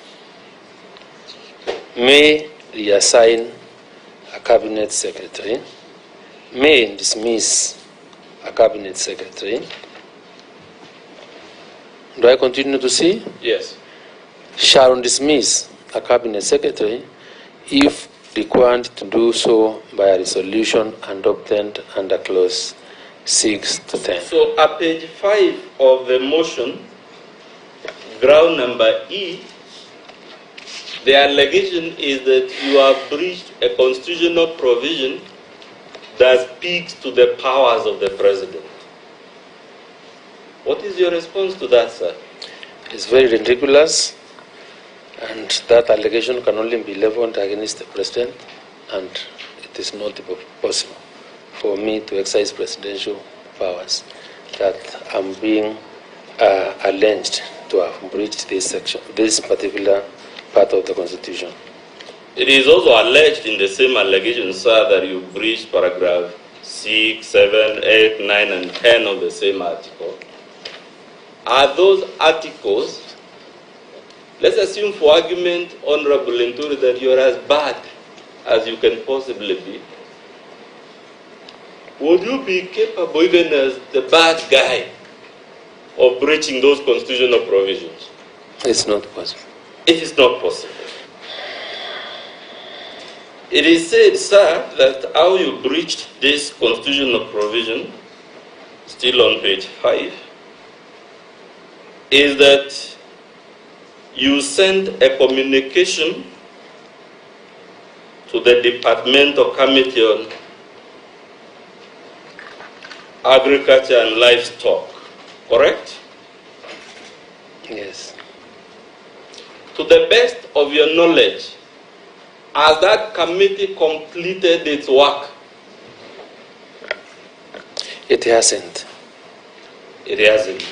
may reassign a Cabinet Secretary, may dismiss a Cabinet Secretary. Do I continue to see? Yes. Shall dismiss a Cabinet Secretary if required to do so by a resolution adopted under clause 6 to 10. So at page 5 of the motion, ground number E, the allegation is that you have breached a constitutional provision that speaks to the powers of the President. What is your response to that, sir? It's very ridiculous, and that allegation can only be leveled against the President, and it is not possible for me to exercise presidential powers that I'm being alleged to have breached this section, this particular part of the Constitution. It is also alleged in the same allegation, sir, that you breached paragraph 6, 7, 8, 9, and 10 of the same article. Are those articles, let's assume for argument, Honorable Linturi, that you are as bad as you can possibly be, would you be capable, even as the bad guy, of breaching those constitutional provisions? It's not possible. It is not possible. It is said, sir, that how you breached this constitutional provision, still on page 5, is that you sent a communication to the Departmental Committee on Agriculture and Livestock, correct? Yes. To the best of your knowledge, has that committee completed its work? It hasn't. It hasn't.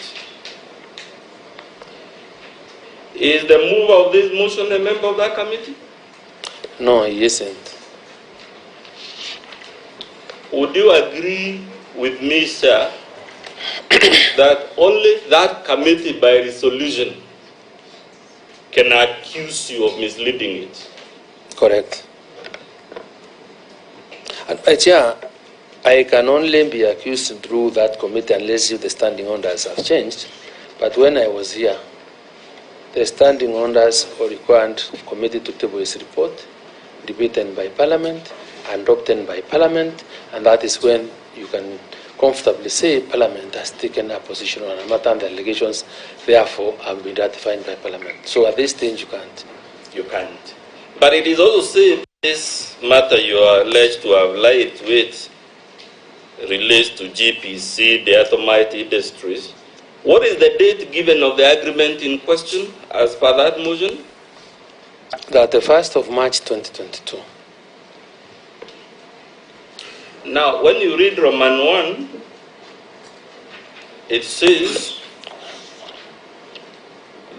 Is the mover of this motion a member of that committee? No, he isn't. Would you agree with me, sir, that only that committee by resolution can accuse you of misleading it? Correct. And Chair, I can only be accused through that committee unless the standing orders have changed. But when I was here, the standing orders were required committee to table its report, debated by Parliament, adopted by Parliament, and that is when you can comfortably say Parliament has taken a position on a matter and the allegations therefore have been ratified by Parliament. So at this stage you can't. You can't. But it is also said this matter you are alleged to have lied with relates to GPC, the Atomite Industries. What is the date given of the agreement in question as per that motion? That the 1st of March 2022. Now, when you read Roman 1, it says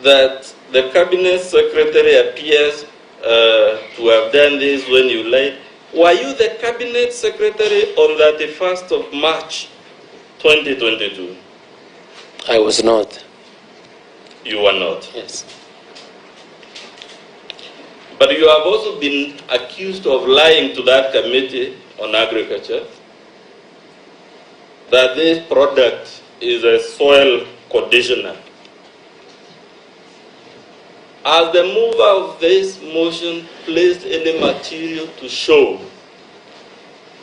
that the Cabinet Secretary appears to have done this when you lied. Were you the Cabinet Secretary on the 1st of March 2022? I was not. You were not? Yes. But you have also been accused of lying to that committee on agriculture that this product is a soil conditioner. Has the mover of this motion placed any material to show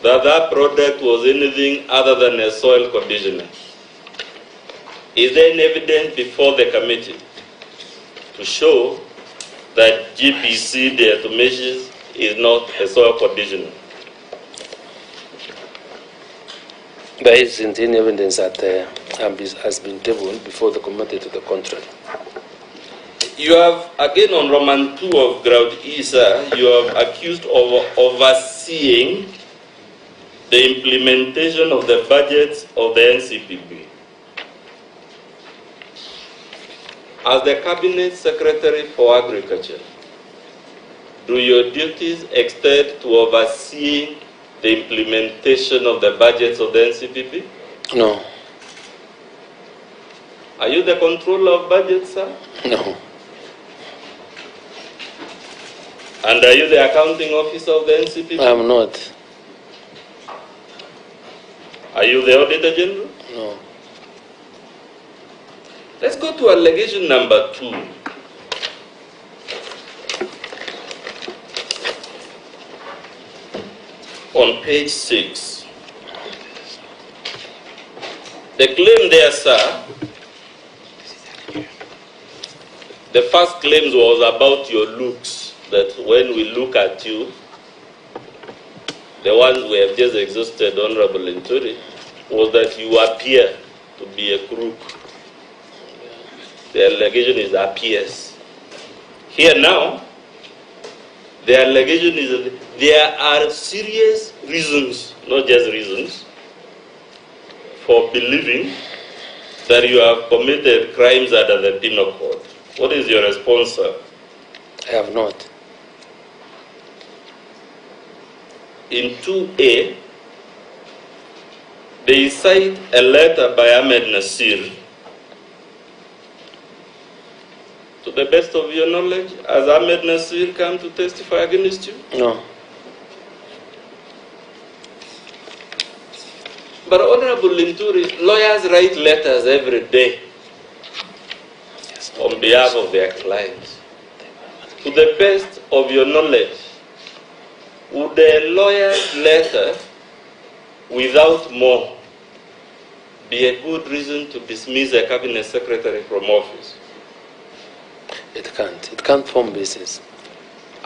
that that product was anything other than a soil conditioner? Is there any evidence before the committee to show that GPC diatomaceous is not a soil conditioner? There isn't any evidence that has been tabled before the committee to the contrary. You have, again on Roman 2 of Ground ESA, you have accused of overseeing the implementation of the budgets of the NCPB. As the Cabinet Secretary for Agriculture, do your duties extend to overseeing the implementation of the budgets of the NCPB? No. Are you the controller of budgets, sir? No. And are you the accounting officer of the NCPB? I'm not. Are you the Auditor General? No. Let's go to allegation number 2. On page 6. The claim there, sir, the first claim was about your looks, that when we look at you, the ones we have just exhausted, Honorable Linturi, was that you appear to be a crook. The allegation is appears. Here now, the allegation is that there are serious reasons, not just reasons, for believing that you have committed crimes under the Penal Code. What is your response, sir? I have not. In 2A, they cite a letter by Ahmed Nasir. To the best of your knowledge, has Ahmed Nasir come to testify against you? No. But Honorable Linturi, lawyers write letters every day on behalf of their clients. To the best of your knowledge, would a lawyer's letter without more be a good reason to dismiss a cabinet secretary from office? It can't. It can't form basis.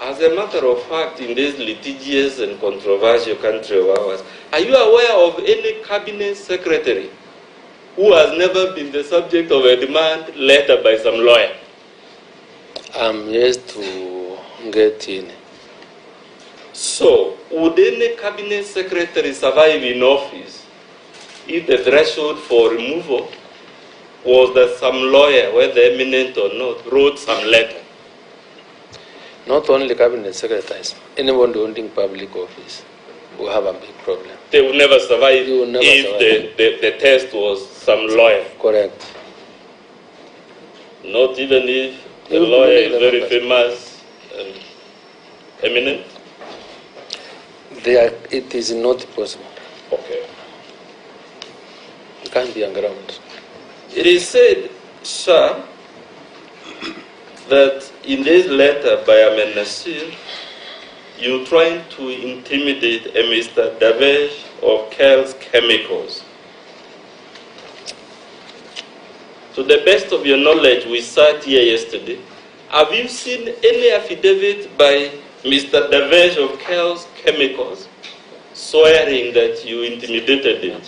As a matter of fact, in this litigious and controversial country of ours, are you aware of any cabinet secretary who has never been the subject of a demand letter by some lawyer? I'm yet to get in. So, would any cabinet secretary survive in office if the threshold for removal was that some lawyer, whether eminent or not, wrote some letter? Not only cabinet secretaries, anyone holding public office will have a big problem. They will never survive if the test was some lawyer. Correct. Not even if the lawyer is very famous and eminent? It is not possible. Okay. It can't be on ground. It is said, sir, that in this letter by Ahmed Nasir, you're trying to intimidate a Mr. Davesh of Kel's Chemicals. To the best of your knowledge, we sat here yesterday. Have you seen any affidavit by Mr. Davesh of Kel's Chemicals swearing that you intimidated him?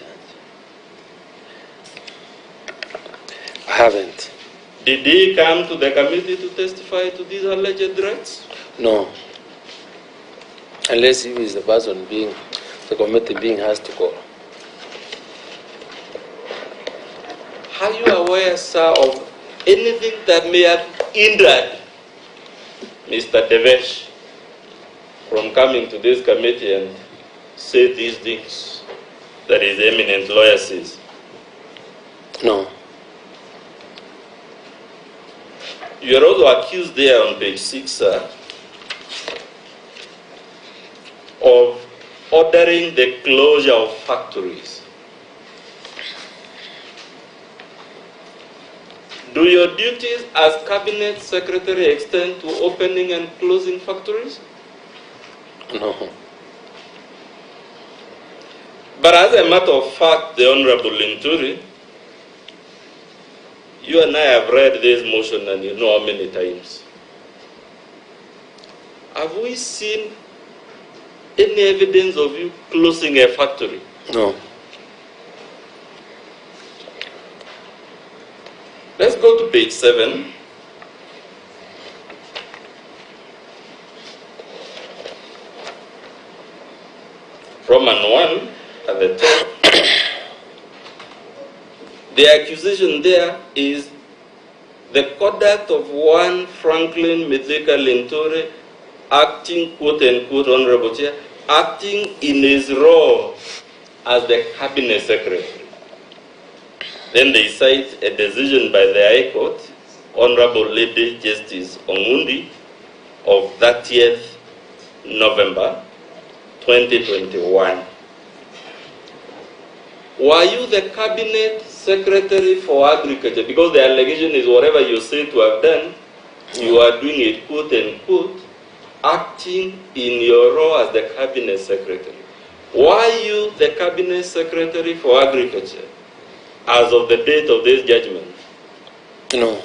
I haven't. Did he come to the committee to testify to these alleged threats? No. Unless he is the person the committee being asked to call. Are you aware, sir, of anything that may have hindered Mr. Devesh from coming to this committee and say these things that his eminent lawyer says? No. You are also accused there on page 6, sir, of ordering the closure of factories. Do your duties as Cabinet Secretary extend to opening and closing factories? No. But as a matter of fact, the Honorable Linturi, you and I have read this motion and you know how many times. Have we seen any evidence of you closing a factory? No. Let's go to page 7. Roman 1 at the top. The accusation there is the conduct of one Franklin Mithika Linturi, acting, quote unquote, Honorable Chair, acting in his role as the Cabinet Secretary. Then they cite a decision by the High Court, Honorable Lady Justice Ongundi, of 30th November 2021. Were you the Cabinet Secretary for Agriculture? Because the allegation is whatever you say to have done, you are doing it, quote unquote, acting in your role as the Cabinet Secretary. Were you the Cabinet Secretary for Agriculture as of the date of this judgment? No.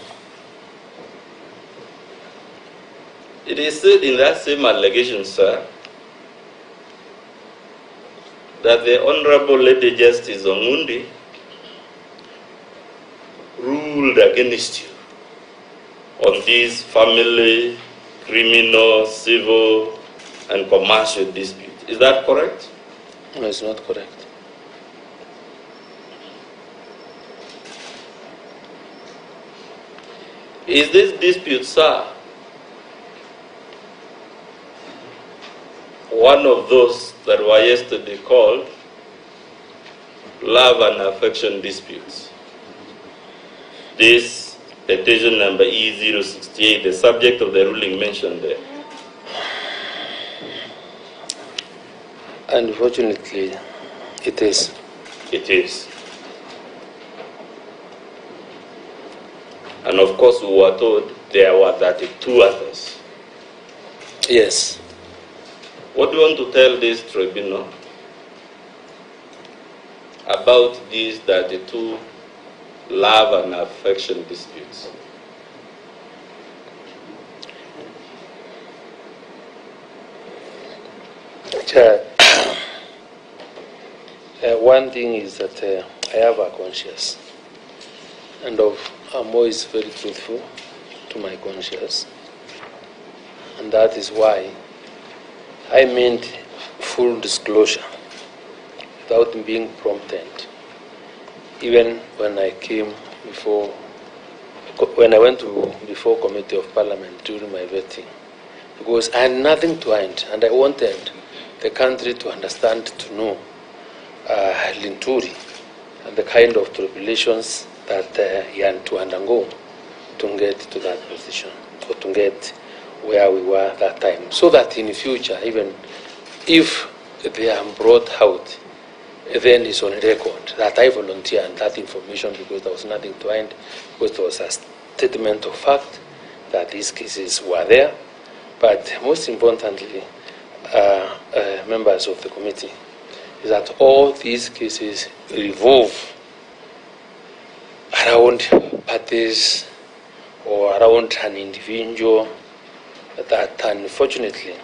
It is said in that same allegation, sir, that the Honorable Lady Justice Ongundi ruled against you on these family, criminal, civil, and commercial disputes. Is that correct? No, it's not correct. Is this dispute, sir, one of those that were yesterday called love and affection disputes? This petition number E068, the subject of the ruling mentioned there. Unfortunately, it is. It is. And of course, we were told there were 32 others. Yes. What do you want to tell this tribunal about these 32 love and affection disputes? Chair, one thing is that I have a conscience, and I'm always very truthful to my conscience, and that is why I meant full disclosure without being prompted, even when I came before, when I went to before Committee of Parliament during my vetting, because I had nothing to hide, and I wanted the country to understand, to know Linturi and the kind of tribulations that he had to undergo to get to that position, or to get where we were at that time, so that in the future, even if they are brought out, then it's on record that I volunteered that information because there was nothing to hide, because there was a statement of fact that these cases were there. But most importantly, members of the committee, is that all these cases revolve around parties or around an individual that unfortunately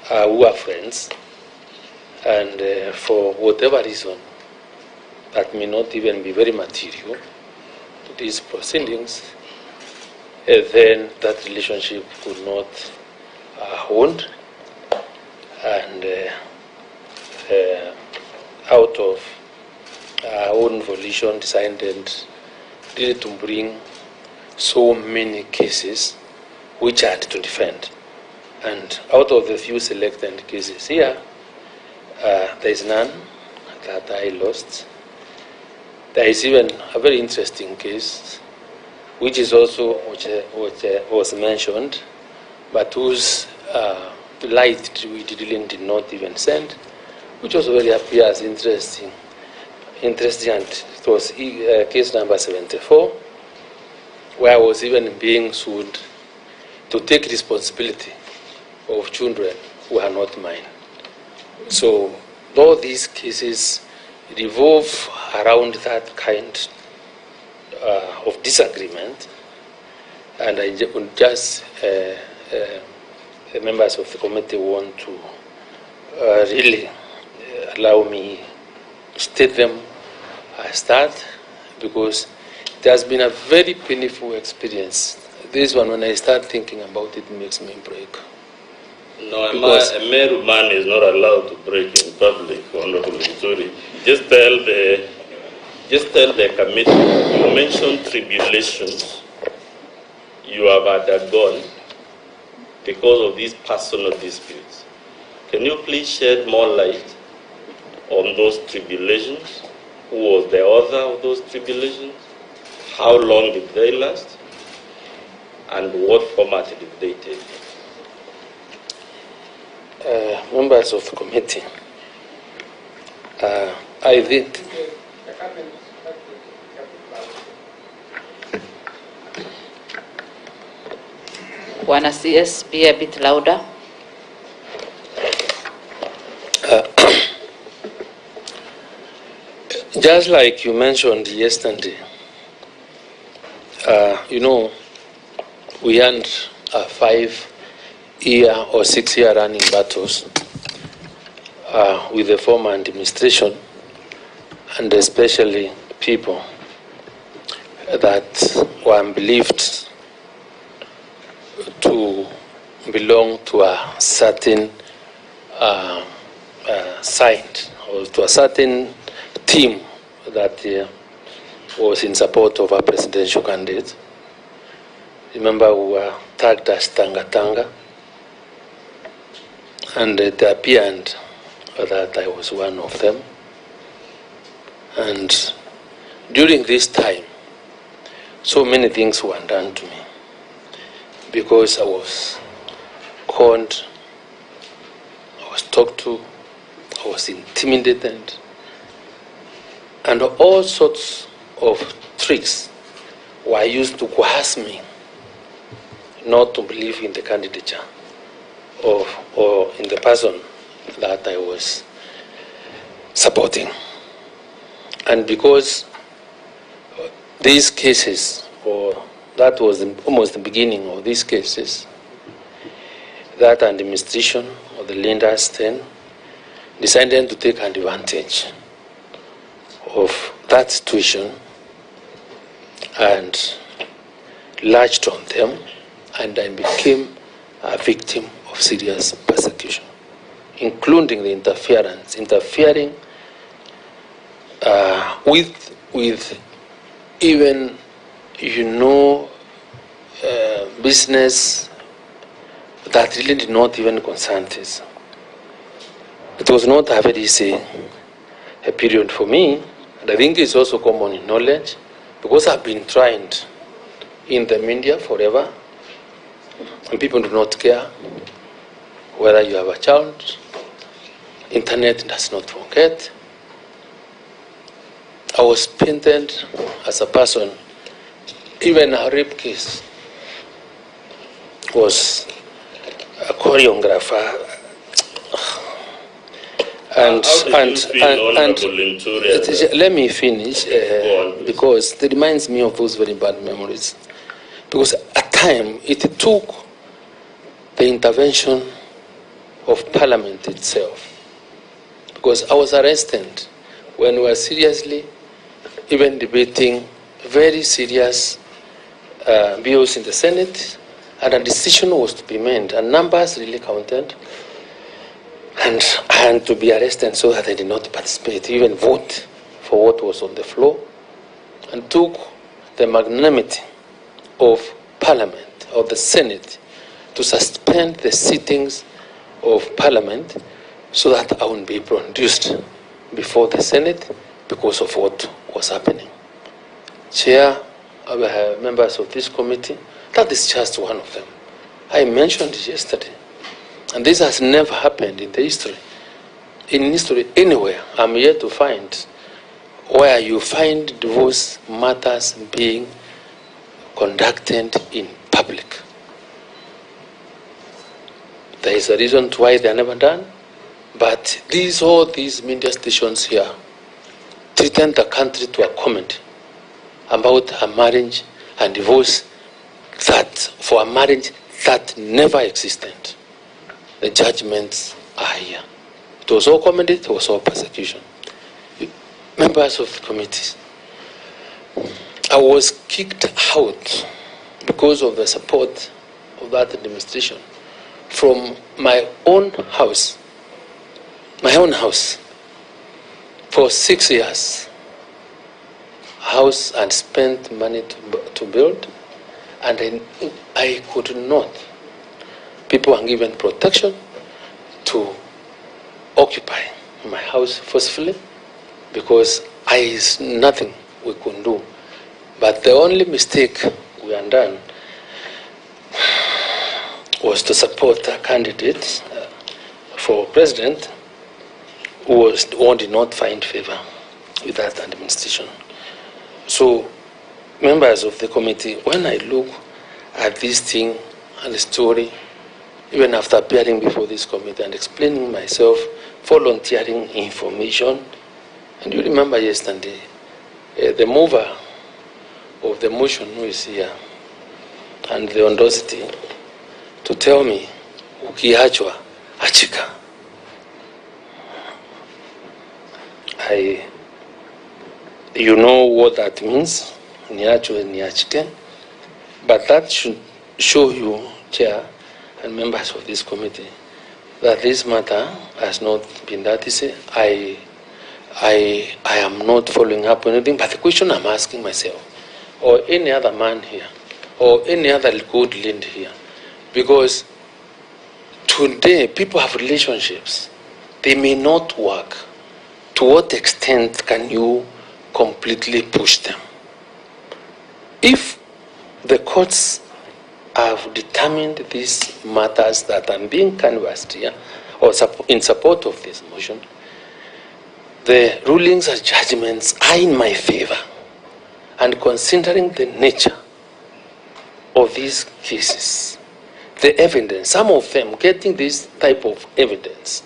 who are friends, and for whatever reason that may not even be very material to these proceedings, then that relationship could not hold, and out of our own volition decided to bring so many cases which I had to defend. And out of the few selected cases here, there is none that I lost. There is even a very interesting case, which is also which was mentioned, but whose light we did not even send, which also very appears interesting. And it was case number 74, where I was even being sued to take responsibility of children who are not mine. So all these cases revolve around that kind of disagreement, and I would just the members of the committee want to really allow me to state them as that, because it has been a very painful experience. This one, when I start thinking about it, makes me break. No, a mere man is not allowed to break in public, Honorable Linturi. Just tell the committee, you mentioned tribulations you have undergone because of these personal disputes. Can you please shed more light on those tribulations? Who was the author of those tribulations? How long did they last? And what format did they take? Members of the committee, I think Wanna see us be a bit louder? Just like you mentioned yesterday, we had a 5-year or 6-year running battles with the former administration, and especially people that were believed to belong to a certain side or to a certain team that was in support of a presidential candidate. Remember, we were tagged as Tanga, and it appeared that I was one of them. And during this time, so many things were done to me, because I was conned, I was talked to, I was intimidated, and all sorts of tricks were used to coerce me not to believe in the candidature or in the person that I was supporting. And because these cases, or that was almost the beginning of these cases, that administration or the leaders then decided to take advantage of that situation and latched on them, and I became a victim of serious persecution, including the interfering with even, business that really did not even concern this. It was not a very easy period for me, and I think it's also common knowledge, because I've been trained in the media forever, and people do not care whether you have a child. Internet does not forget. I was painted as a person. Even a rape case was a choreographer. Let me finish, because it reminds me of those very bad memories. Because at time it took the intervention of Parliament itself. Because I was arrested when we were seriously even debating very serious bills in the Senate, and a decision was to be made, and numbers really counted, and I had to be arrested so that I did not participate, even vote for what was on the floor, and took the magnanimity of Parliament, of the Senate, to suspend the sittings of Parliament so that I wouldn't be produced before the Senate because of what was happening. Chair, members of this committee, that is just one of them. I mentioned it yesterday. And this has never happened in the history. In history, anywhere, I'm yet to find where you find divorce matters being conducted in public. There is a reason why they are never done, but all these media stations here threaten the country to a comment about a marriage and divorce for a marriage that never existed. The judgments are here. It was all comedy, it was all persecution. Members of the committees, I was kicked out because of the support of that administration from my own house for 6 years. House and spent money to build, and I could not. People are given protection to occupy my house forcefully because is nothing we could do. But the only mistake we undone was to support a candidate for president who did not find favor with that administration. So, members of the committee, when I look at this thing and the story, even after appearing before this committee and explaining myself, volunteering information, and you remember yesterday, the mover of the motion who is here, and the audacity to tell me, ukiachwa, achika. You know what that means, niachwe, niachike, but that should show you, Chair, and members of this committee, that this matter has not been that easy. I am not following up on anything, but the question I'm asking myself, or any other man here, or any other good leader here, because today people have relationships, they may not work. To what extent can you completely push them? If the courts have determined these matters that are being canvassed here, or in support of this motion, the rulings and judgments are in my favor. And considering the nature of these cases, the evidence, some of them getting this type of evidence,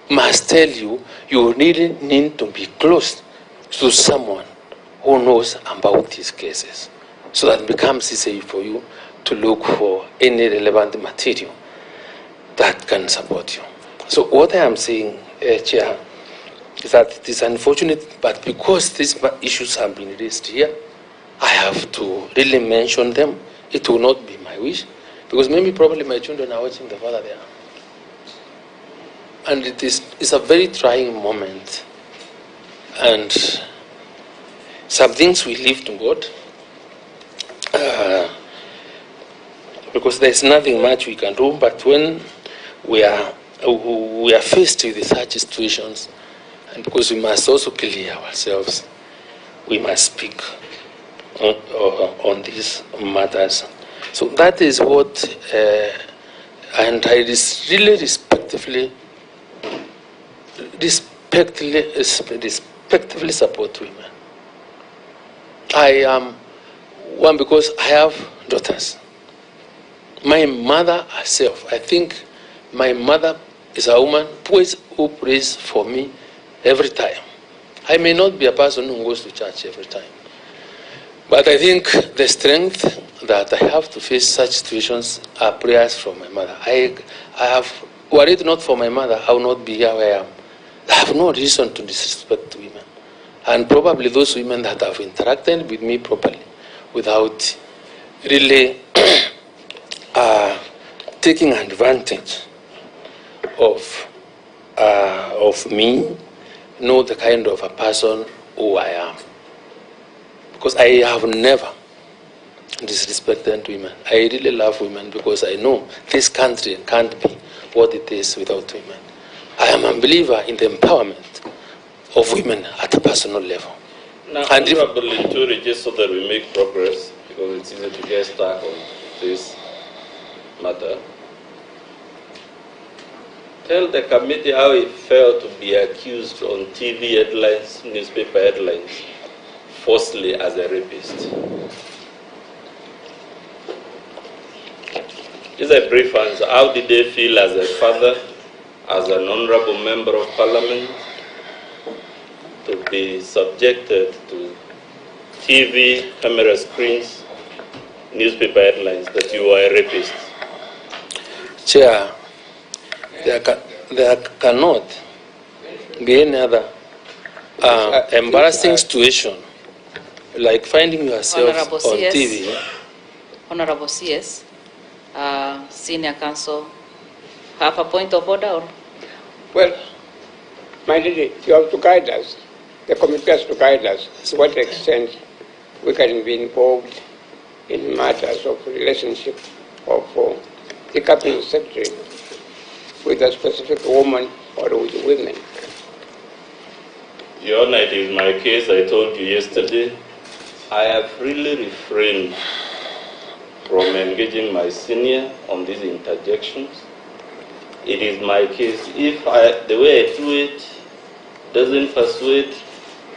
must tell you, you really need to be close to someone who knows about these cases, so that it becomes easy for you to look for any relevant material that can support you. So what I am saying, Chair, is that it is unfortunate, but because these issues have been raised here, I have to really mention them. It will not be my wish, because maybe probably my children are watching the father there. And it's a very trying moment. And some things we leave to God, because there's nothing much we can do, but when we are faced with such situations, and because we must also clear ourselves, we must speak on these matters. So that is what, and I really respectfully support women. I am one because I have daughters. My mother herself, I think my mother is a woman who prays for me every time. I may not be a person who goes to church every time, but I think the strength that I have to face such situations are prayers from my mother. I have, were it not for my mother, I would not be here where I am. I have no reason to disrespect women. And probably those women that have interacted with me properly without really taking advantage of me know the kind of a person who I am. Because I have never disrespected women. I really love women because I know this country can't be what it is without women. I am a believer in the empowerment of women at a personal level. Now, Honorable Linturi, just so that we make progress, because it's easy to get stuck on this matter. tell the committee how it felt to be accused on TV headlines, newspaper headlines, falsely as a rapist. Just a brief answer. How did they feel as a father, as an honorable member of parliament, to be subjected to TV, camera screens, newspaper headlines that you are a rapist? Chair, there cannot be any other embarrassing situation like finding yourself Honorable on CS. TV. Honorable CS, Senior Counsel, have a point of order? Or? Well, my lady, you have to guide us. The committee has to guide us to what extent we can be involved in matters of relationship of the cabinet secretary with a specific woman or with women. Your Honor, it is my case. I told you yesterday, I have really refrained from engaging my senior on these interjections. It is my case. If the way I do it doesn't persuade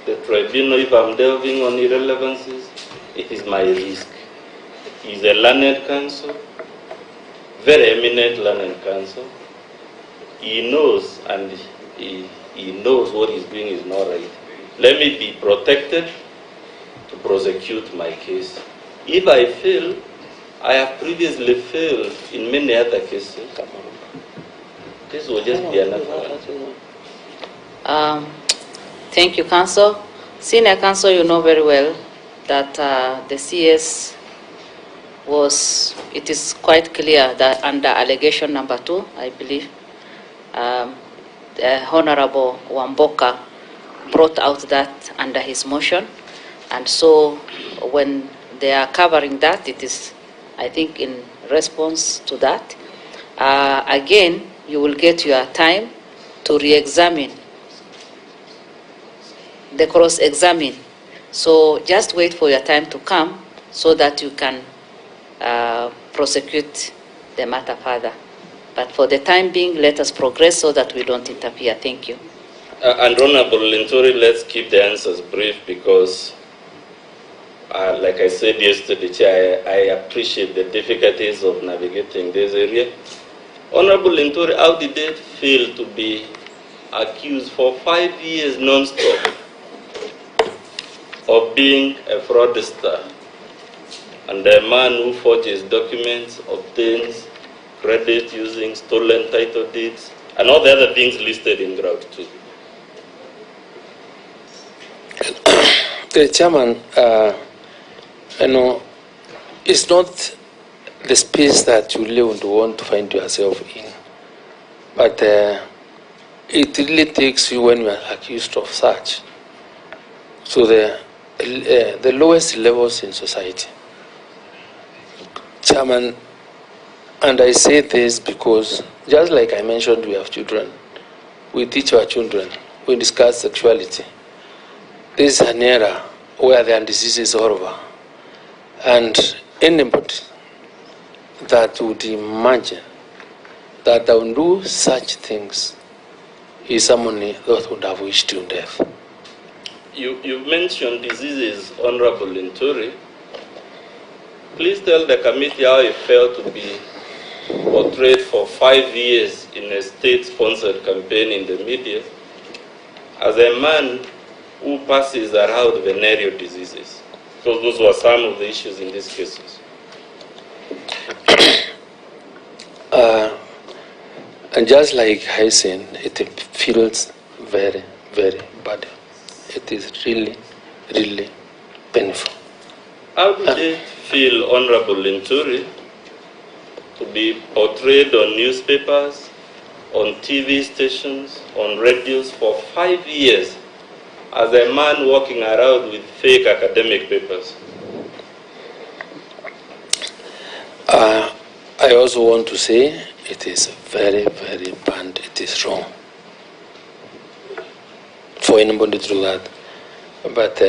the tribunal, if I'm delving on irrelevancies, it is my risk. He's a learned counsel, very eminent learned counsel. He knows, and he knows what he's doing is not right. Let me be protected to prosecute my case. If I fail, I have previously failed in many other cases. This will just be another one. Thank you, Counsel. Senior Counsel, you know very well that the CS it is quite clear that under allegation number 2, I believe, the Honorable Wamboka brought out that under his motion. And so when they are covering that, it is, I think, in response to that. Again, you will get your time to re-examine, the cross-examine. So just wait for your time to come so that you can prosecute the matter further. But for the time being, let us progress so that we don't interfere. Thank you. And Honorable Linturi, let's keep the answers brief because, like I said yesterday, Chair, I appreciate the difficulties of navigating this area. Honorable Linturi, how did it feel to be accused for 5 years non-stop of being a fraudster and a man who forges documents, obtains credit using stolen title deeds, and all the other things listed in Ground 2? The Chairman, it's not the space that you really would want to find yourself in, but it really takes you when you are accused of such. So the lowest levels in society. Chairman, and I say this because, just like I mentioned, we have children. We teach our children. We discuss sexuality. This is an era where the disease is all over. And anybody that would imagine that they would do such things is someone that would have wished you death. You mentioned diseases, Honorable Linturi. Please tell the committee how it felt to be portrayed for 5 years in a state-sponsored campaign in the media as a man who passes around venereal diseases. So those were some of the issues in these cases. And just like I said, it feels very, very bad. It is really, really painful. How did it feel, Honorable Linturi, to be portrayed on newspapers, on TV stations, on radios for 5 years as a man walking around with fake academic papers? I also want to say it is very, very bad. It is wrong for anybody to do that. But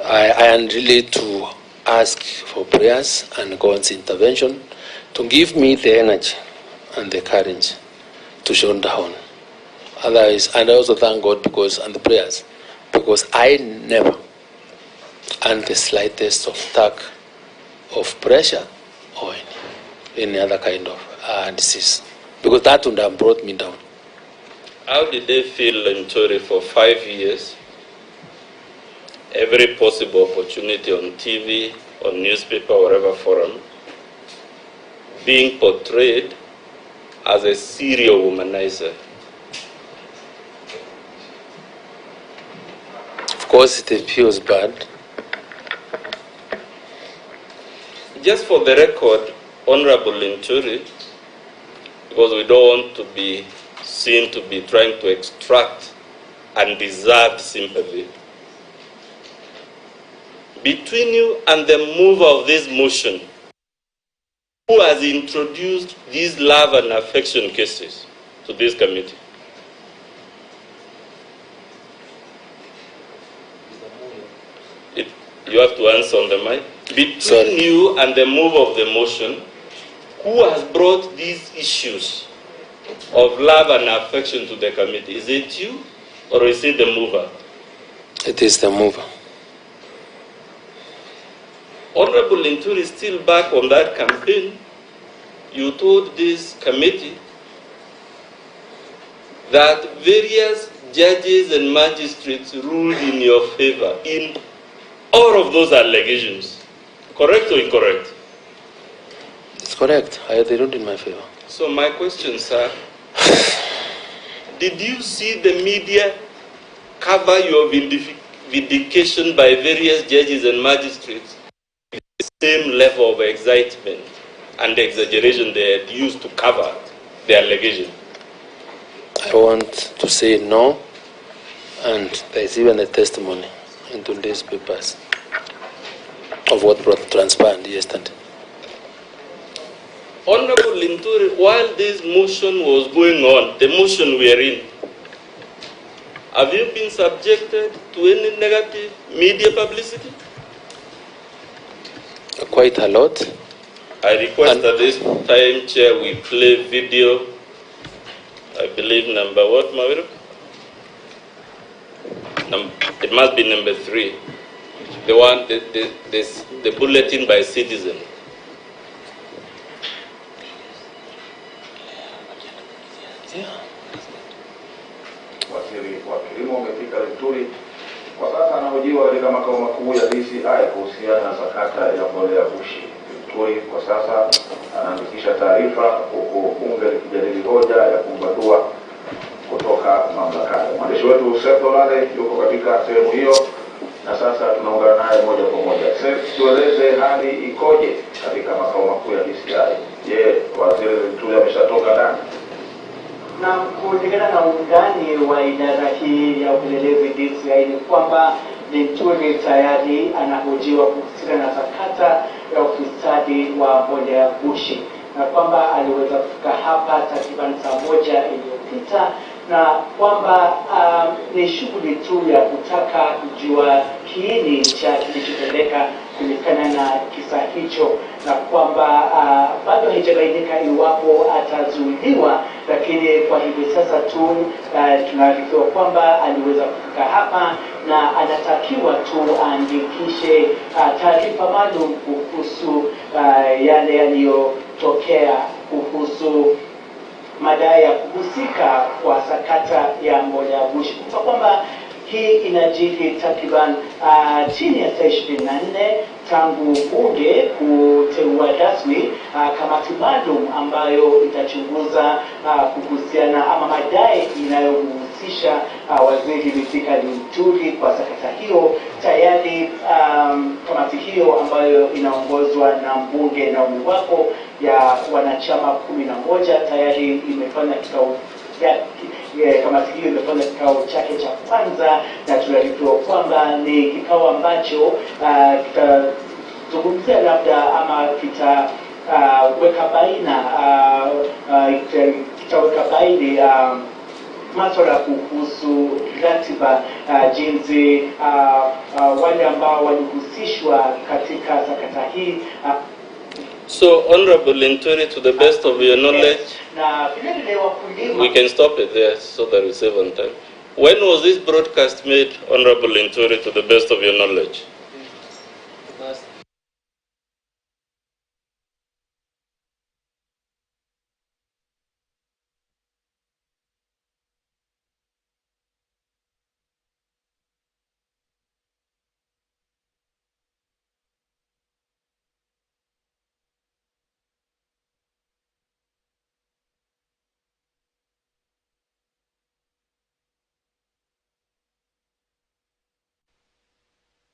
I am really to ask for prayers and God's intervention to give me the energy and the courage to shut down. Otherwise, and I also thank God and the prayers, because I never, and the slightest of attack of pressure or any other kind of disease, because that would have brought me down. How did they feel Linturi for 5 years? Every possible opportunity on TV, on newspaper, whatever forum, being portrayed as a serial womanizer. Of course, it feels bad. Just for the record, Honorable Linturi, because we don't want to be seen to be trying to extract undeserved sympathy, between you and the mover of this motion, who has introduced these love and affection cases to this committee? You have to answer on the mic. Between you and the mover of the motion, who has brought these issues of love and affection to the committee? Is it you or is it the mover? It is the mover. Honorable Linturi is still back on that campaign. You told this committee that various judges and magistrates ruled in your favor in all of those allegations. Correct or incorrect? It's correct. They ruled in my favor. So my question, sir, did you see the media cover your vindication by various judges and magistrates with the same level of excitement and exaggeration they had used to cover the allegation? I want to say no, and there's even a testimony in today's papers of what transpired yesterday. Honorable Linturi, while this motion was going on, the motion we are in, have you been subjected to any negative media publicity? Quite a lot. I request at this time, Chair, we play video, I believe number what, Maviru? It must be number 3. The one, the bulletin by Citizen. Waziri wa Kilimo umefika Linturi kwa sasa anahojiwa katika makao makuu ya DCI kuhusiana na sakata ya mbolea bushi. Linturi kwa sasa anaandikisha taarifa huku bunge likijadili hoja ya kumbadua kutoka mamlakani. Mwandishi wetu Seth Olale yuko katika sehemu hiyo na sasa tunaungana naye moja kwa moja. Seth, tueleze hali ikoje katika makao makuu ya DCI? Je, waziri Linturi ameshatoka ndani? Na kulingana na undani wa idara hii ya upelelezi DCI ni kwamba Linturi tayari anahojiwa kuhusiana na sakata ya ufisadi wa mbolea bushi, na kwamba aliweza kufika hapa takriban saa moja iliyopita, na kwamba ni shughuli tu ya kutaka kujua kiini cha kilichopeleka kulikana na kisa hicho, na kwamba bado haijabainika iwapo atazuiliwa, lakini kwa hivi sasa tu tunaarifiwa kwamba aliweza kufika hapa na anatakiwa tu aandikishe taarifa maalum kuhusu yale yaliyotokea kuhusu madai ya kuhusika kwa sakata ya mbolea bushi. Kwa kwamba hii inajiri takriban chini ya saa 24 tangu bunge kuteua rasmi kamati maalum ambayo itachunguza kuhusiana ama madai inayomhusisha waziri Mithika Linturi kwa sakata hiyo. Tayari kamati hiyo ambayo inaongozwa na mbunge na uwapo ya wanachama 11 tayari imefanya kikao kamati hiyo imefanya kikao chake cha kwanza, na tunaarifiwa kwamba ni kikao ambacho kitazungumzia labda ama kitaweka baina masuala kuhusu ratiba, jinsi wale ambao walihusishwa katika sakata hii So, Honorable Linturi, to the best of your knowledge, we can stop it there so that we save on time. When was this broadcast made, Honorable Linturi, to the best of your knowledge?